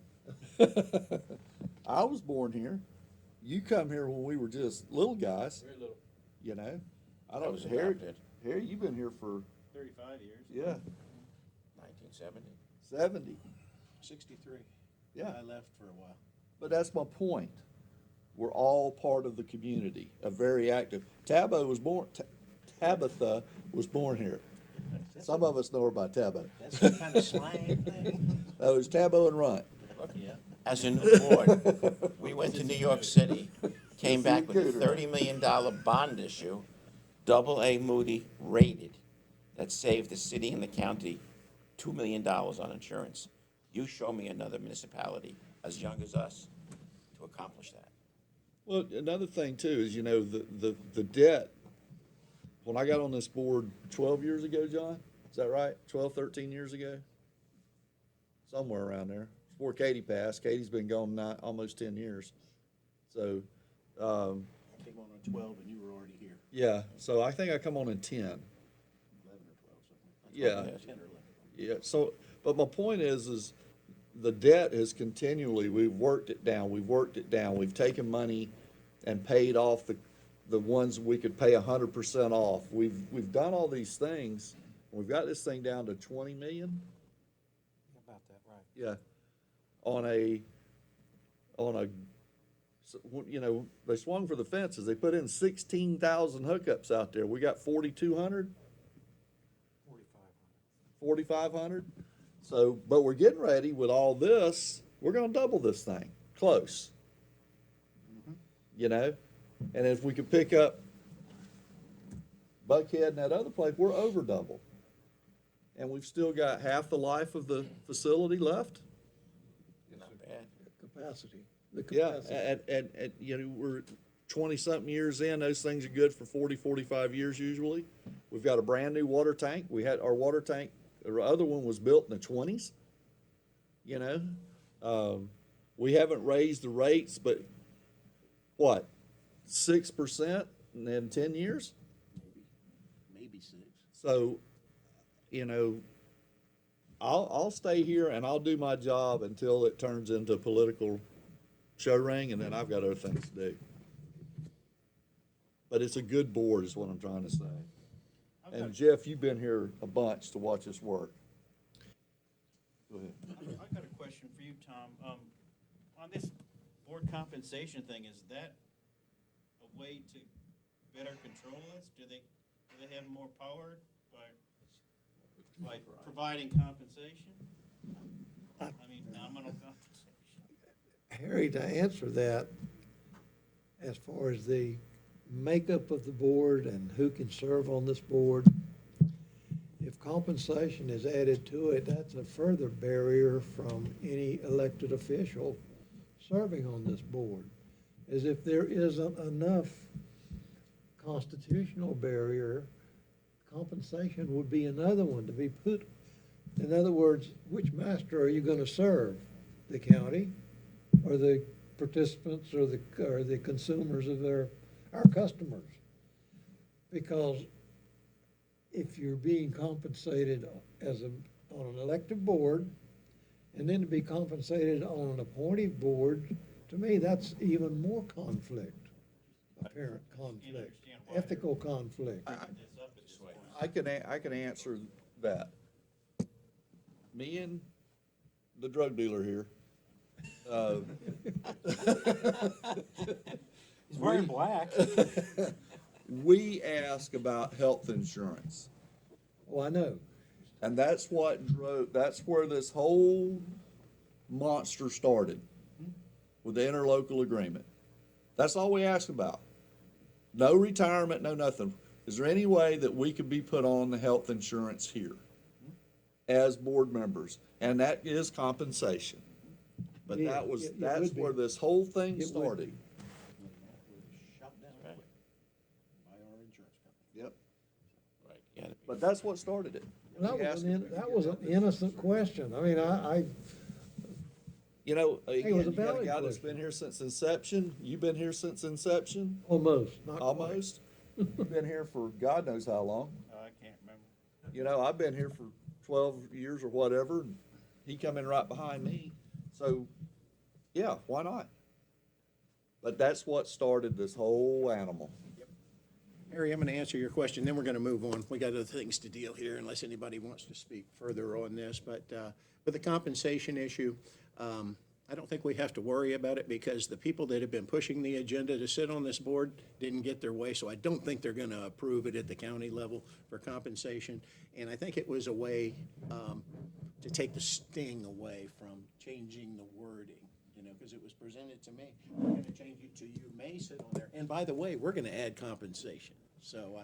I was born here. You come here when we were just little guys, Very little. you know. I I don't, was Harry, adopted. Harry, you've been here for, 35 years. yeah, 1970. 70. 63. Yeah. I left for a while. But that's my point. We're all part of the community, a very active. Tabitha was born here. Some of us know her by Tabitha. That's some kind of slang thing. That was Tabitha and Runt. As a new board, we went to New York City, came back with a $30 million bond issue, AA Moody rated, that saved the city and the county $2 million on insurance. You show me another municipality as young as us to accomplish that. Well, another thing too is, the debt, when I got on this board 12 years ago, John, is that right? 12, 13 years ago? Somewhere around there. Before Katie passed. Katie's been gone almost 10 years. So, I came on 12 and you were already here. yeah, so I think I come on in 10. 11 or 12, something like that. Yeah. 10 or 11. Yeah, so, but my point is the debt has continually, we've worked it down, we've taken money and paid off the ones we could pay 100% off. We've done all these things, we've got this thing down to 20 million, About that, right. yeah, on a, they swung for the fences, they put in 16,000 hookups out there, we got 4,200? 4,500. So, but we're getting ready with all this, we're gonna double this thing, close. And if we could pick up Buckhead and that other place, we're over double. And we've still got half the life of the facility left. Not bad. Capacity, the Yeah, capacity. and we're 20-something years in, those things are good for 40, 45 years usually. We've got a brand-new water tank, our water tank, the other one was built in the 20s, we haven't raised the rates, but what, 6% in 10 years? Maybe 6. So, I'll stay here and I'll do my job until it turns into a political show ring, and then I've got other things to do. But it's a good board is what I'm trying to say. And Jeff, you've been here a bunch to watch us work. Go ahead. I got a question for you, Tom. On this board compensation thing, is that a way to better control this? Do they have more power by providing compensation? I mean, nominal compensation. Harry, to answer that, as far as the makeup of the board and who can serve on this board, if compensation is added to it, that's a further barrier from any elected official serving on this board. As if there isn't enough constitutional barrier, compensation would be another one to be put. In other words, which master are you gonna serve? The county or the participants or the consumers of our customers? Because if you're being compensated on an elective board, and then to be compensated on an appointed board, to me, that's even more conflict, apparent conflict, ethical conflict. It's up at this point. I can answer that. Me and the drug dealer here. He's wearing black. We ask about health insurance. Oh, I know. And that's where this whole monster started, with the interlocal agreement. That's all we ask about. No retirement, no nothing. Is there any way that we could be put on the health insurance here as board members? And that is compensation. But Yeah, that's it would be. where this whole thing It would started. Shut down quick by our insurance company. Yep. Right. You gotta be- But that's what started it. That We was asked an, if we could that get was an health insurance. innocent question. I mean, Again, it was a you got a valid guy that's question. been here since inception. You've been here since inception, almost, not quite. almost. You've been here for God knows how long. I can't remember. I've been here for 12 years or whatever, and he come in right behind me. So, yeah, why not? But that's what started this whole animal. Harry, I'm going to answer your question, then we're going to move on. We got other things to deal here unless anybody wants to speak further on this. But the compensation issue, I don't think we have to worry about it because the people that have been pushing the agenda to sit on this board didn't get their way. So I don't think they're going to approve it at the county level for compensation. And I think it was a way to take the sting away from changing the wording. Because it was presented to me, we're going to change it to you may sit on there. And by the way, we're going to add compensation. So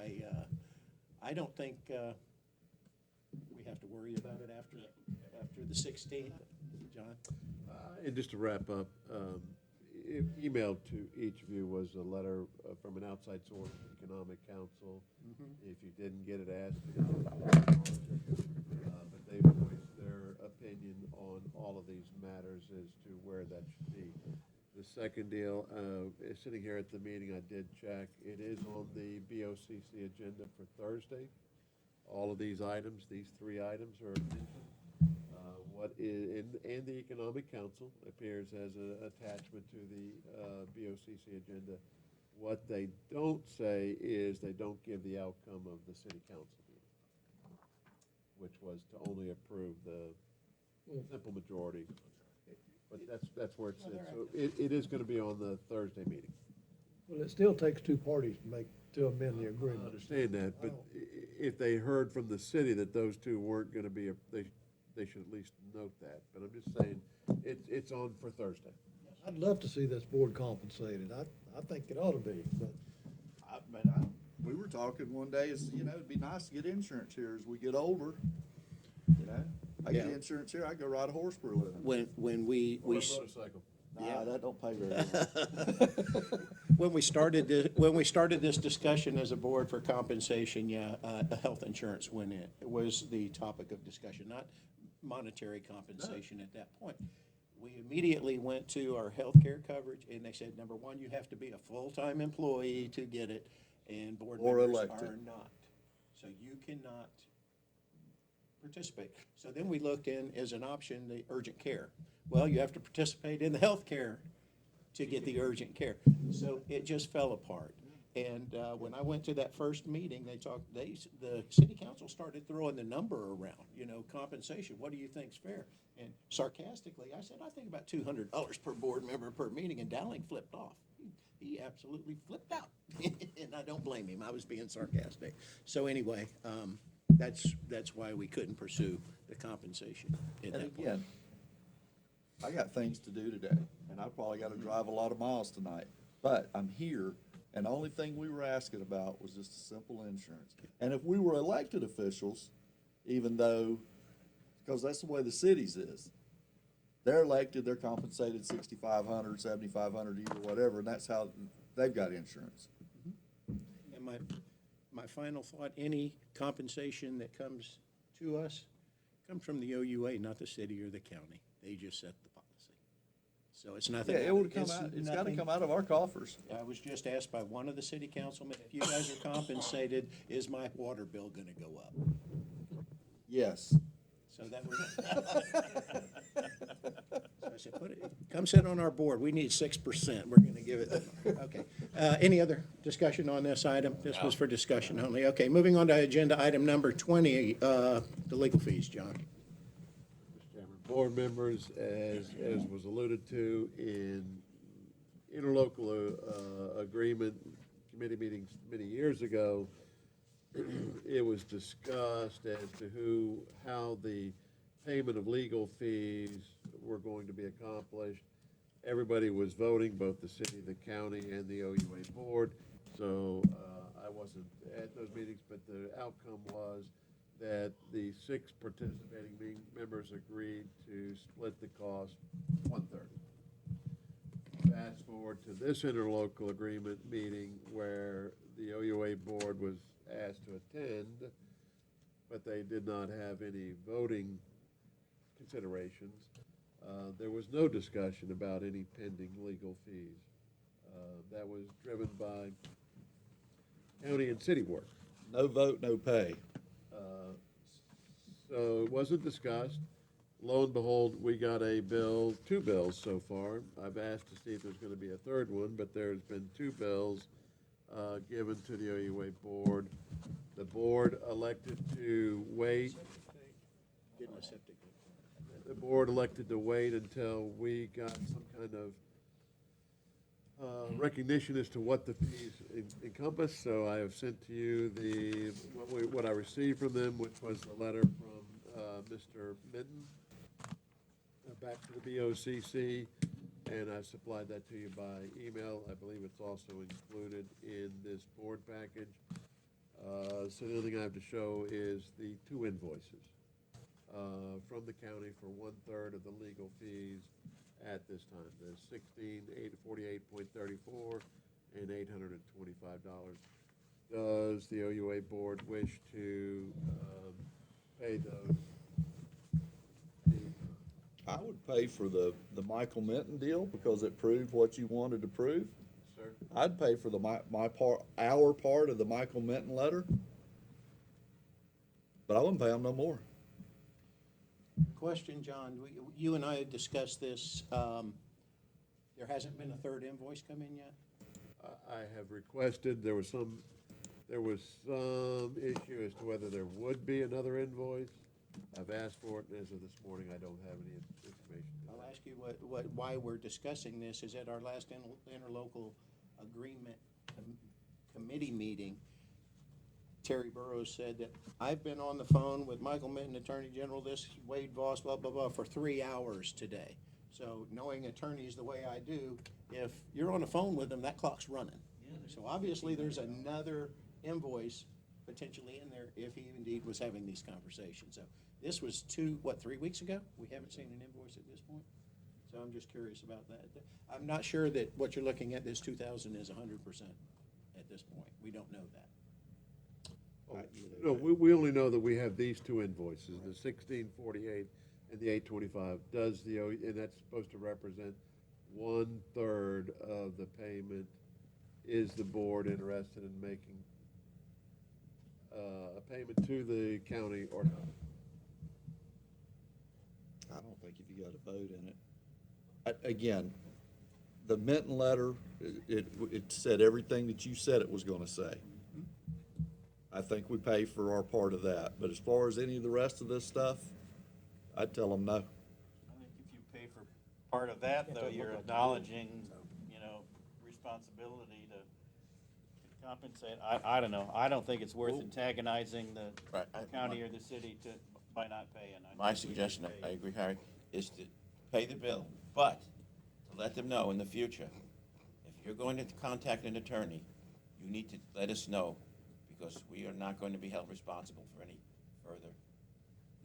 I don't think we have to worry about it after the 16th. John? And just to wrap up, emailed to each of you was a letter from an outside source, Economic Council. If you didn't get it, asked. But they voiced their opinion on all of these matters as to where that should be. The second deal, sitting here at the meeting, I did check. It is on the BOCC agenda for Thursday. All of these items, these 3 items are mentioned. And the Economic Council appears as an attachment to the BOCC agenda. What they don't say is they don't give the outcome of the city council meeting, which was to only approve the simple majority. But that's where it sits. So it is going to be on the Thursday meeting. Well, it still takes 2 parties to amend the I agreement. understand that, but if they heard from the city that those 2 weren't going to be, they should at least note that. But I'm just saying, it's on for Thursday. I'd love to see this board compensated. I think it ought to be, but We were talking one day, it'd be nice to get insurance here as we get older, I get Yeah. insurance here, I go ride a horse for a living. When we Or a motorcycle. Nah, that don't pay very well. when we started this discussion as a board for compensation, health insurance went in. It was the topic of discussion, not monetary compensation at that point. We immediately went to our health care coverage, and they said, number one, you have to be a full-time employee to get it, and board Or members elected. are not. So you cannot participate. So then we looked in as an option, the urgent care. Well, you have to participate in the health care to get the urgent care. So it just fell apart. And when I went to that first meeting, the city council started throwing the number around, compensation. What do you think's fair? And sarcastically, I said, I think about $200 per board member per meeting, and Dowling flipped off. He absolutely flipped out. And I don't blame him. I was being sarcastic. So anyway, that's why we couldn't pursue the compensation at And that point. again, I got things to do today, and I probably gotta drive a lot of miles tonight, but I'm here, and the only thing we were asking about was just a simple insurance. And if we were elected officials, even though, because that's the way the cities is, they're elected, they're compensated $6,500, $7,500 a year, whatever, and that's how they've got insurance. And my final thought, any compensation that comes to us comes from the OUA, not the city or the county. They just set the policy. So it's nothing. Yeah, it would come out, it's gotta nothing- come out of our coffers. I was just asked by one of the city councilmen, if you guys are compensated, is my water bill gonna go up? Yes. So that was. So I said, come sit on our board. We need 6%. We're gonna give it, okay. Any other discussion on this item? This was for discussion only. Okay, moving on to agenda item number 20, the legal fees, John. Mr. Chairman, board members, as was alluded to in interlocal agreement committee meetings many years ago, it was discussed as to how the payment of legal fees were going to be accomplished. Everybody was voting, both the city, the county, and the OUA board. So I wasn't at those meetings, but the outcome was that the 6 participating members agreed to split the cost 1/3. Fast forward to this interlocal agreement meeting where the OUA board was asked to attend, but they did not have any voting considerations. There was no discussion about any pending legal fees. That was driven by county and city work. No vote, no pay. So it wasn't discussed. Lo and behold, we got a bill, 2 bills so far. I've asked to see if there's going to be a third one, but there's been 2 bills given to the OUA board. The board elected to wait. Getting a septic. The board elected to wait until we got some kind of recognition as to what the fees encompass. So I have sent to you what I received from them, which was the letter from Mr. Minton back to the BOCC, and I supplied that to you by email. I believe it's also included in this board package. So the only thing I have to show is the 2 invoices from the county for 1/3 of the legal fees at this time. There's $16,848.34 and $825. Does the OUA board wish to pay those? I would pay for the Michael Minton deal because it proved what you wanted to prove. Sir? I'd pay for our part of the Michael Minton letter. But I wouldn't pay them no more. Question, John, you and I had discussed this. There hasn't been a 3rd invoice come in yet? I have requested, there was some issue as to whether there would be another invoice. I've asked for it, and as of this morning, I don't have any information. I'll ask you why we're discussing this is at our last interlocal agreement committee meeting, Terry Burrows said that I've been on the phone with Michael Minton, Attorney General, this, Wade Voss, blah, blah, blah, for 3 hours today. So knowing attorneys the way I do, if you're on the phone with them, that clock's running. So obviously, there's another invoice potentially in there if he indeed was having these conversations. So this was 3 weeks ago? We haven't seen an invoice at this point? So I'm just curious about that. I'm not sure that what you're looking at, this 2,000 is 100% at this point. We don't know that. No, we only know that we have these 2 invoices, the 1648 and the 825. And that's supposed to represent 1/3 of the payment. Is the board interested in making a payment to the county or not? I don't think if you got a vote in it. Again, the Minton letter, it said everything that you said it was gonna say. I think we pay for our part of that, but as far as any of the rest of this stuff, I'd tell them no. I think if you pay for part of that, though, you're acknowledging, responsibility to compensate. I don't know. I don't think it's worth antagonizing the Right, county or the city by not paying. My suggestion, I agree, Harry, is to pay the bill, but to let them know in the future, if you're going to contact an attorney, you need to let us know, because we are not going to be held responsible for any further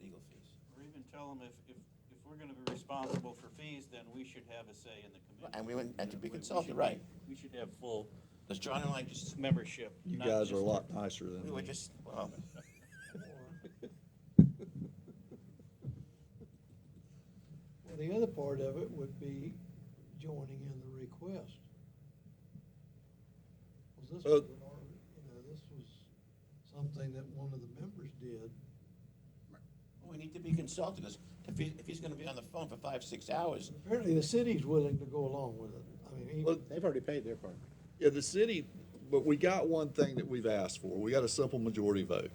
legal fees. Or even tell them if we're gonna be responsible for fees, then we should have a say in the committee. And to be consulted, right. We should have full Does John and I just, membership. You not guys are a just- lot nicer than we were me. just, well, Well, the other part of it would be joining in the request. 'Cause this was, this was something that one of the members did. we need to be consulted, because if he's gonna be on the phone for 5-6 hours, Apparently, the city's willing to go along with it. I mean, even. Well, They've already paid their part. Yeah, the city, but we got one thing that we've asked for. We got a simple majority vote.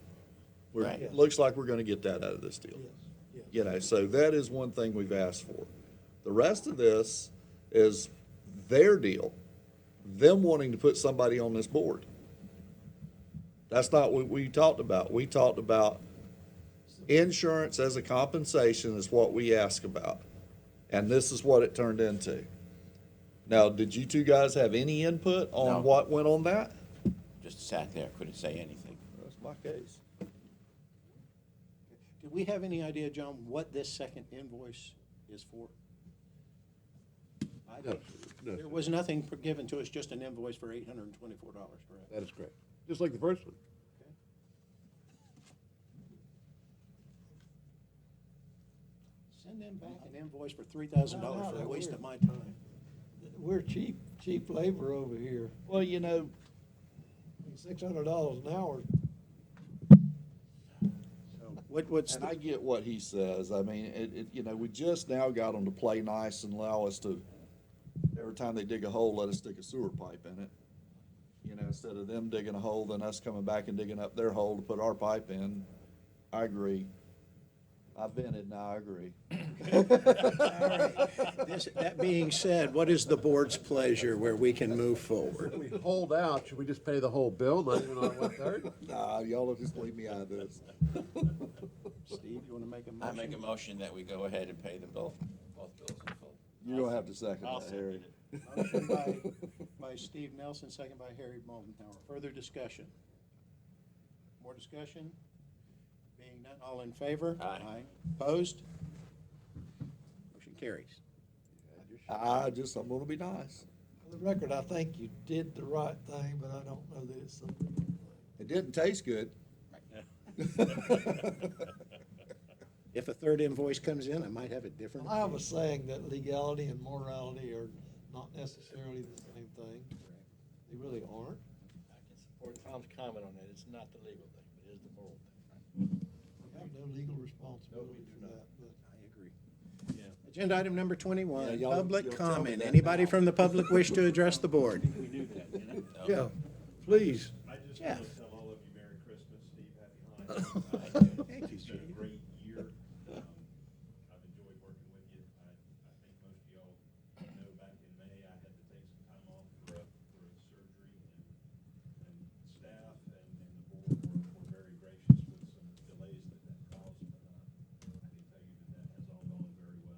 Right. It looks like we're gonna get that out of this deal. Yes. So that is one thing we've asked for. The rest of this is their deal, them wanting to put somebody on this board. That's not what we talked about. We talked about insurance as a compensation is what we asked about. And this is what it turned into. Now, did you 2 guys have any input No. on what went on that? just sat there, couldn't say anything. That's my case. Do we have any idea, John, what this second invoice is for? I No, don't. no, There was nothing given to us, just an invoice for $824, correct? that is correct. Just like the first one. Send them back an invoice for $3,000 for a waste of my time. We're cheap labor over here. Well, $600 an hour. What's and the, I get what he says. I mean, we just now got them to play nice and allow us to, every time they dig a hole, let us stick a sewer pipe in it. you know, instead of them digging a hole, then us coming back and digging up their hole to put our pipe in. I agree. I've vented, now I agree. That being said, what is the board's pleasure where we can move forward? If we hold out, should we just pay the whole bill, not even on 1/3? Nah, y'all will just leave me out of this. Steve, you want to make a I motion? make a motion that we go ahead and pay the bill, both bills in full. You're gonna have to second I'll that, second Harry. it. Motion by Steve Nelson, second by Harry Moldenhauer. Further discussion? More discussion? Being none, all in favor? Aye. Opposed? Motion carries. I'm gonna be nice. For the record, I think you did the right thing, but I don't know that it's the legal thing. It didn't taste good. If a third invoice comes in, I might have a different. I have a saying that legality and morality are not necessarily the same thing. They really aren't. I can support Tom's comment on that. It's not the legal thing, but it is the moral thing. We have no legal responsibility for that, but. I agree. Agenda item number Yeah, 21, y'all public tell me comment. that Anybody now. from the public wish to address the board? We do that, you know? Yeah, please. I just Jeff. want to tell all of you Merry Christmas, Steve, Happy Hanukkah. Thank you, It's been a Steve. great year. I've enjoyed working with you. I think most of y'all know back in May, I had to take some time off for a surgery, and staff and the board were very gracious with some delays that caused, but I can tell you that has all gone very well.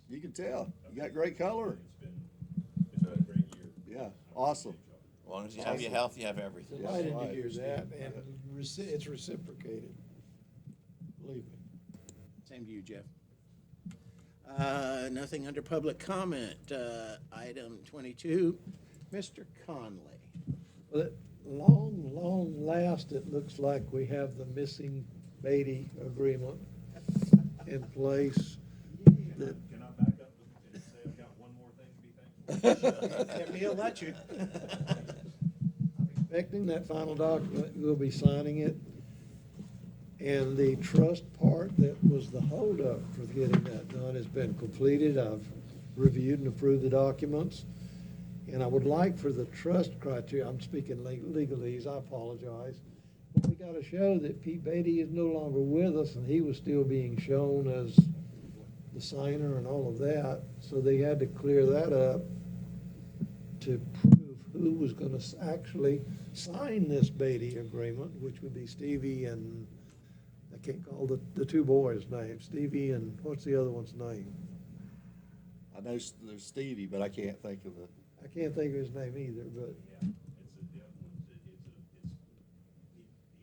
You can tell. You got great color. It's been a great year. Yeah, awesome. As long as you have your health, you have everything. Delighted to right. hear that, and it's reciprocated. Believe me. Same to you, Jeff. Nothing under public comment. Item 22, Mr. Conley. Well, at long last, it looks like we have the missing Beatty agreement in place. That- Can I back up and say I've got one more thing to be thankful for? If he'll let you. Expecting that final document, we'll be signing it. And the trust part that was the holdup for getting that done has been completed. I've reviewed and approved the documents. And I would like for the trust criteria, I'm speaking legalese, I apologize. But we gotta show that Pete Beatty is no longer with us and he was still being shown as the signer and all of that. So they had to clear that up to prove who was gonna actually sign this Beatty agreement, which would be Stevie and, I can't call the two boys' names, Stevie and what's the other one's name? I know there's Stevie, but I can't think of it. I can't think of his name either, but Yeah, he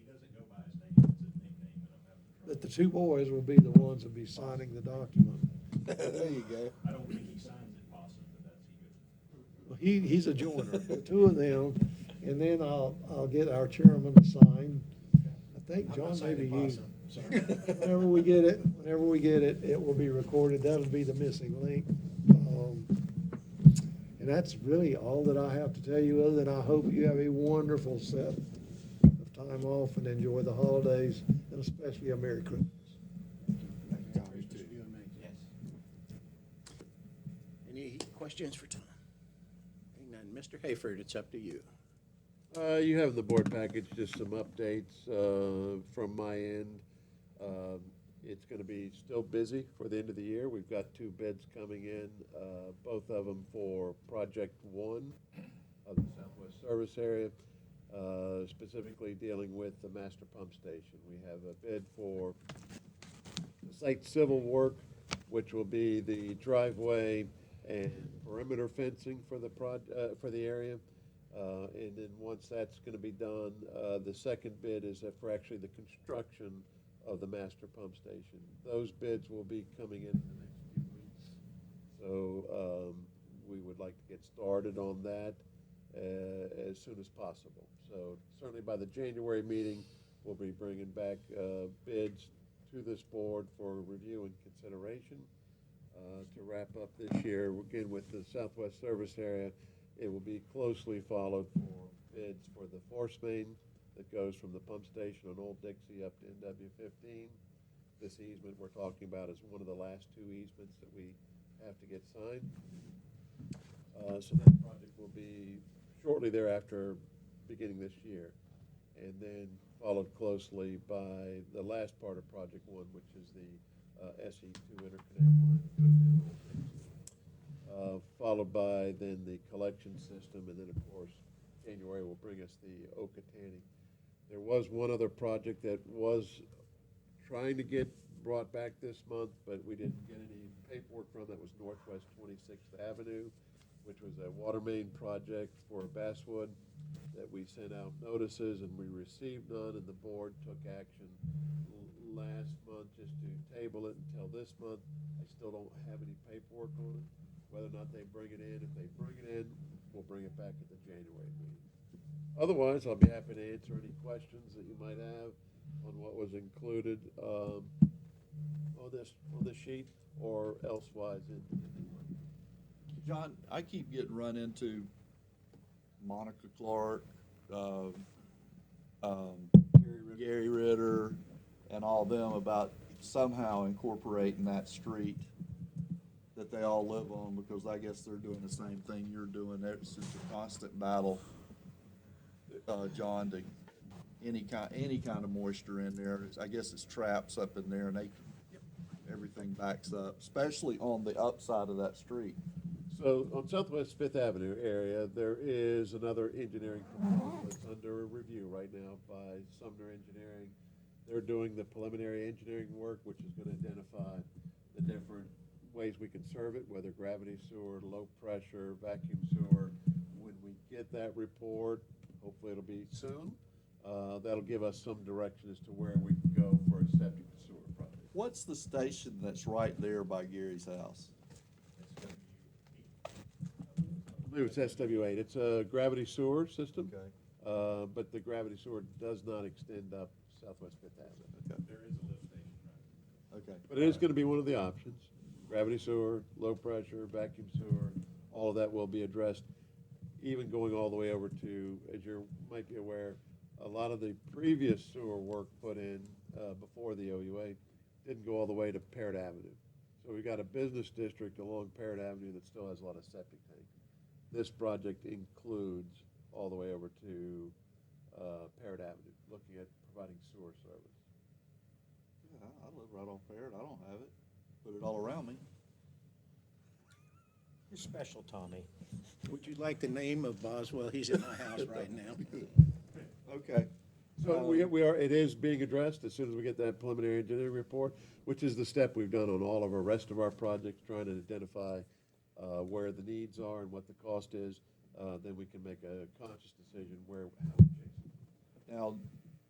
doesn't go by his name, it's a nickname that I'm having trouble. but the two boys will be the ones that be signing the document. There you go. I don't think he signs it, Possum, but that's he goes. Well, he's a joiner, the two of them, and then I'll get our chairman to sign. I think, John, maybe you. Whenever we get it, it will be recorded, that'll be the missing link. And that's really all that I have to tell you, other than I hope you have a wonderful set of time off and enjoy the holidays, and especially a Merry Christmas. Yes. Any questions for Tom? Hearing none. Mr. Hayford, it's up to you. You have in the board package just some updates from my end. It's going to be still busy for the end of the year. We've got 2 bids coming in, both of them for Project 1 of the Southwest Service Area, specifically dealing with the master pump station. We have a bid for the site civil work, which will be the driveway and perimeter fencing for the area. And then once that's going to be done, the second bid is for actually the construction of the master pump station. Those bids will be coming in the next few weeks. So we would like to get started on that as soon as possible. So certainly by the January meeting, we'll be bringing back bids to this board for review and consideration. To wrap up this year, again with the Southwest Service Area, it will be closely followed for bids for the force main that goes from the pump station on Old Dixie up to NW15. This easement we're talking about is one of the last 2 easements that we have to get signed. So that project will be shortly thereafter beginning this year. And then followed closely by the last part of Project One, which is the SE2 interconnect line. Followed by then the collection system, and then of course, January will bring us the Okatani. There was one other project that was trying to get brought back this month, but we didn't get any paperwork from. That was Northwest 26th Avenue, which was a water main project for Basswood that we sent out notices and we received none, and the board took action last month just to table it until this month. I still don't have any paperwork on it, whether or not they bring it in. If they bring it in, we'll bring it back at the January meeting. Otherwise, I'll be happy to answer any questions that you might have on what was included on this sheet or elsewise in the work. John, I keep getting run into Monica Clark, Gary Ritter, and all them about somehow incorporating that street that they all live on, because I guess they're doing the same thing you're doing. It's just a constant battle, John, to any kind of moisture in there. I guess it's traps up in there, and everything backs up, especially on the upside of that street. So on Southwest Fifth Avenue area, there is another engineering proposal that's under review right now by Sumner Engineering. They're doing the preliminary engineering work, which is going to identify the different ways we can serve it, whether gravity sewer, low pressure, vacuum sewer. When we get that report, hopefully it'll be soon, that'll give us some direction as to where we can go for a septic sewer project. What's the station that's right there by Gary's house? I believe it's SW8. It's a gravity sewer system. Okay. But the gravity sewer does not extend up Southwest Fifth Avenue. Okay. There is a lift station right Okay. But it is gonna be one of the options. Gravity sewer, low pressure, vacuum sewer, all of that will be addressed, even going all the way over to, as you might be aware, a lot of the previous sewer work put in before the OUA didn't go all the way to Parrott Avenue. So we've got a business district along Parrott Avenue that still has a lot of septic tanks. This project includes all the way over to Parrott Avenue, looking at providing sewer service. Yeah, I live right on Parrott. I don't have it. Put it all around me. You're special, Tommy. Would you like the name of Boswell? He's in my house right now. Okay. So we are, it is being addressed as soon as we get that preliminary engineering report, which is the step we've done on all of our rest of our projects, trying to identify where the needs are and what the cost is. Then we can make a conscious decision how we chase it. Now,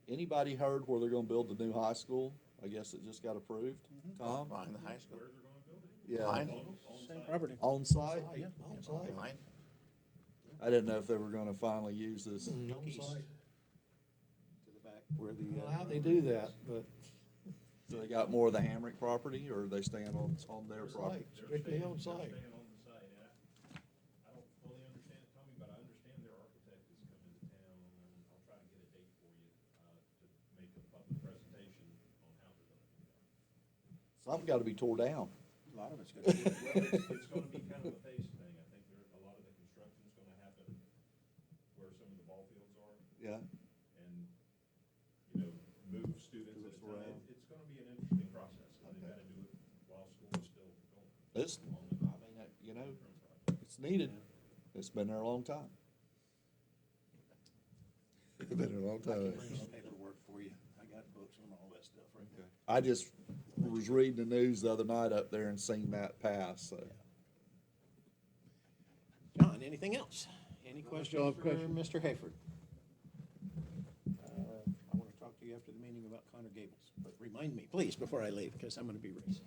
anybody heard where they're gonna build the new high school? I guess it just got approved. Tom? Behind the high school. Yeah. Behind, Same property. On site? Yeah, on site. behind. I didn't know if they were gonna finally use this. To the back where the. Well, how they do that, but So they got more of the Hamrick property, or are they staying on their property? strictly on site. Staying on the site, and I don't fully understand it, Tommy, but I understand their architect is coming to town, and I'll try to get a date for you, to make a public presentation on how they're gonna do that. Something gotta be tore down. A lot of it's gonna be. Well, it's gonna be kind of a phased thing, I think a lot of the construction's gonna happen where some of the ball fields are, Yeah. and, move students at a time. around. It's gonna be an interesting process, and they've gotta do it while school is still going. It's, it's needed. It's been there a long time. It's been there a long time. Bring some paperwork for you. I got books on all that stuff right there. I just was reading the news the other night up there and seen that pass, so. John, anything else? Any Still questions have for questions. Mr. Hayford? I want to talk to you after the meeting about Connor Gables, but remind me, please, before I leave, because I'm going to be racing.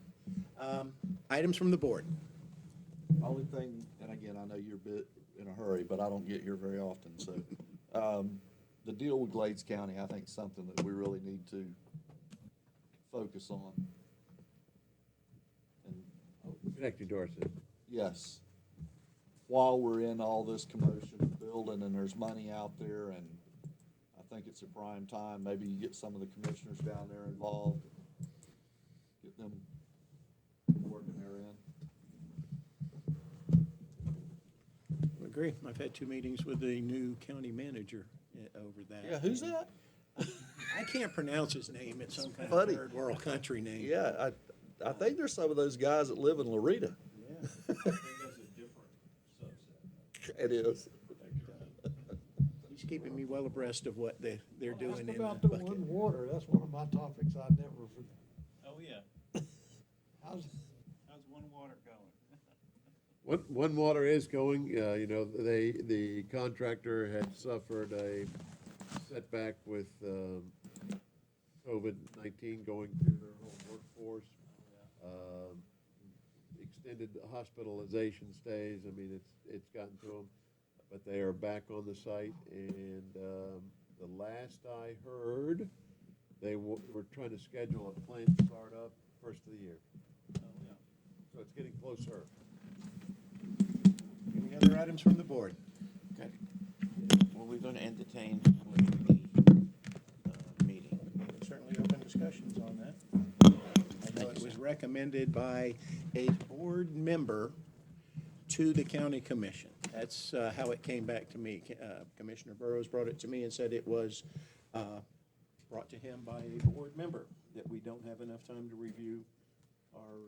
Items from the board. Only thing, and again, I know you're a bit in a hurry, but I don't get here very often, so, the deal with Glades County, I think is something that we really need to focus on. And, Connecting Dorset. yes, while we're in all this commotion of building and there's money out there, and I think it's a prime time, maybe you get some of the commissioners down there involved, get them working their end. agree. I've had 2 meetings with the new county manager over that. Yeah, who's that? I can't pronounce his name. It's some kind of Funny. third world country name. Yeah, I think there's some of those guys that live in Loretta. I think that's a different subset. It is. He's keeping me well abreast of what they're doing Ask in the about the bucket. one water, that's one of my topics I'd never, Oh, yeah. how's, How's One Water going? One Water is going, you know, the contractor had suffered a setback with, COVID-19 going through their whole workforce. Extended hospitalization stays, I mean, it's gotten to them, but they are back on the site, and, the last I heard, they were trying to schedule a plant startup first of the year, Oh, yeah. so it's getting closer. Any other items from the board? Okay. Well, we're gonna entertain the meeting. Certainly open discussions on that. I know it was recommended by a board member to the county commission. That's how it came back to me. Commissioner Burrows brought it to me and said it was brought to him by a board member, that we don't have enough time to review our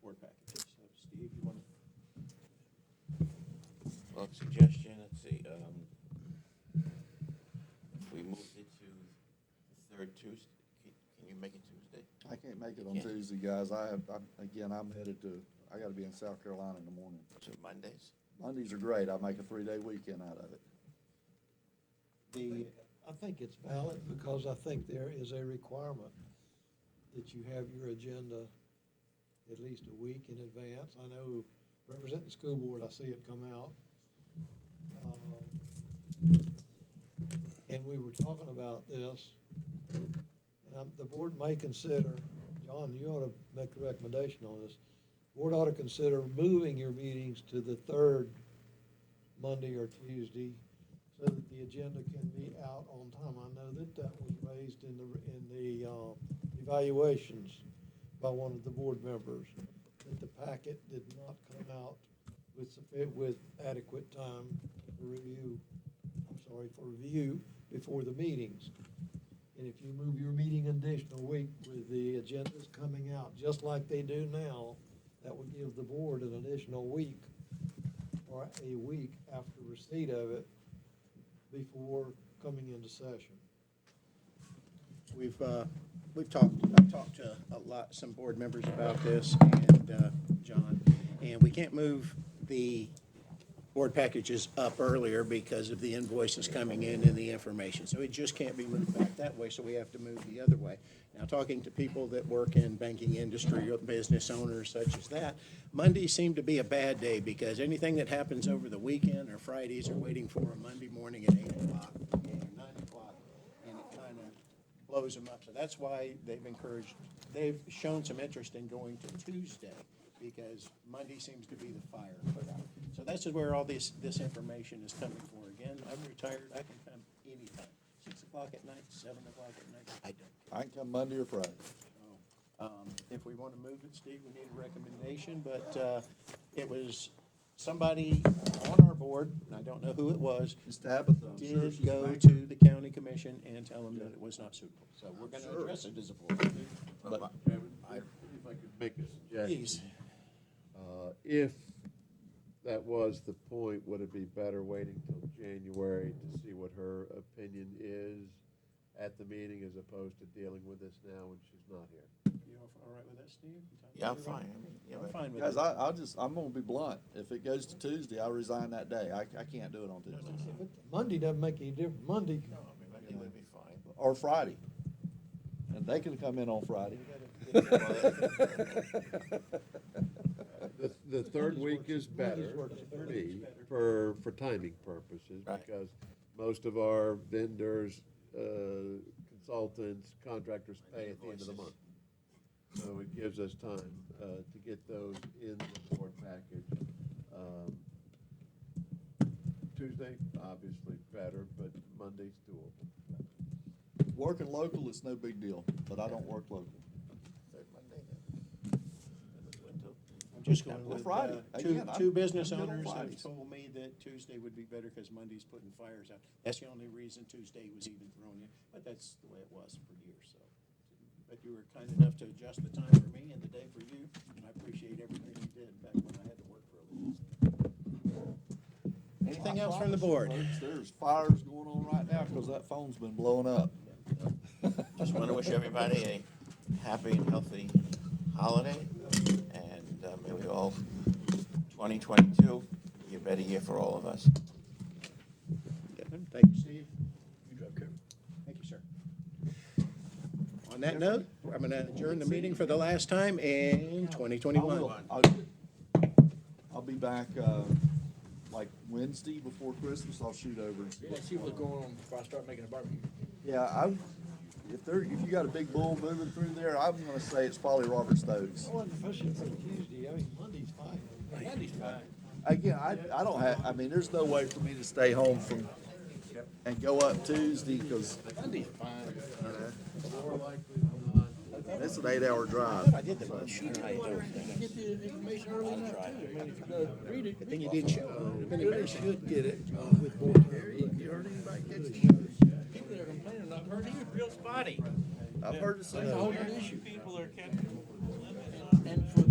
board packages. So, Steve, you want to? Well, suggestion, let's see, if we moved it to the third Tuesday, can you make it Tuesday? I can't make it on Yeah. Tuesday, guys. I'm headed I gotta be in South Carolina in the morning. So Mondays? Mondays are great. I make a 3-day weekend out of it. I think it's valid because I think there is a requirement that you have your agenda at least a week in advance. I know representing the school board, I see it come out. And we were talking about this, and the board may consider, John, you ought to make a recommendation on this. Board ought to consider moving your meetings to the third Monday or Tuesday so that the agenda can be out on time. I know that was raised in the evaluations by one of the board members, that the packet did not come out with adequate time for review before the meetings. And if you move your meeting an additional week with the agendas coming out just like they do now, that would give the board an additional week or a week after receipt of it before coming into session. I've talked to some board members about this, and, John, and we can't move the board packages up earlier because of the invoices coming in and the information. So it just can't be moved back that way, so we have to move the other way. Now, talking to people that work in banking industry, or business owners such as that, Mondays seem to be a bad day because anything that happens over the weekend or Fridays are waiting for a Monday morning at 8 o'clock or 9 o'clock, and it kind of blows them up. So that's why they've shown some interest in going to Tuesday, because Monday seems to be the fire put out. So that's where all this information is coming for. Again, I'm retired, I can come anytime, 6 o'clock at night, 7 o'clock at night, I don't care. I can come Monday or Friday. If we want to move it, Steve, we need a recommendation, but it was somebody on our board, and I don't know who it was, It's Tabitha. I'm sure did she's go back. to the county commission and tell them that it was not suitable. So we're going to Sure. address it as a board. But Chairman, if I could make a suggestion. Please. If that was the point, would it be better waiting till January to see what her opinion is at the meeting as opposed to dealing with this now when she's not here? You all right with that, Steve? Yeah, I'm fine. I mean, yeah, I'm but- fine with guys, it. I'm gonna be blunt. If it goes to Tuesday, I resign that day. I can't do it on Tuesday. But Monday doesn't make any difference. Monday, No, I mean, Monday would be fine. Or Friday. And they can come in on Friday. The third week is better works for me, for timing purposes, Right. because most of our vendors, consultants, contractors pay at the end of the month. So it gives us time, to get those in the board package. Tuesday, obviously better, but Monday's doable. Working local, it's no big deal, but I don't work local. Third Monday then. That's when till- just going Well, with, Friday. two Again, I'm- business I'm good on owners have Fridays. told me that Tuesday would be better because Monday's putting fires out. That's the only reason Tuesday was even thrown in, but that's the way it was for years, so. But you were kind enough to adjust the time for me and the day for you, and I appreciate everything you did back when I had to work for a living. Anything else from the board? Folks, there's fires going on right now because that phone's been blowing up. Just want to wish everybody a happy and healthy holiday, and may we all, 2022, be a better year for all of us. Thank you, Steve. Thank you, sir. On that note, I'm going to adjourn the meeting for the last time in 2021. I'll be back, like Wednesday before Christmas. I'll shoot over and see. Let's see what's going on before I start making a barbecue. Yeah, if you got a big bull moving through there, I'm gonna say it's probably Robert Stokes. I wasn't pushing for Tuesday, I mean, Monday's fine. Monday's fine. Again, I don't have, I mean, there's no way for me to stay home and go up Tuesday, cause Monday's fine. it's an 8-hour drive. I did the motion. How you doing? Get the information early enough too. I mean, if you're gonna read it. I think you did show. Really should get it with more time. You heard anybody catch it? People that are complaining, I've heard he was real spotty. I've heard the That's a same. whole new issue. People are catching limits on. And for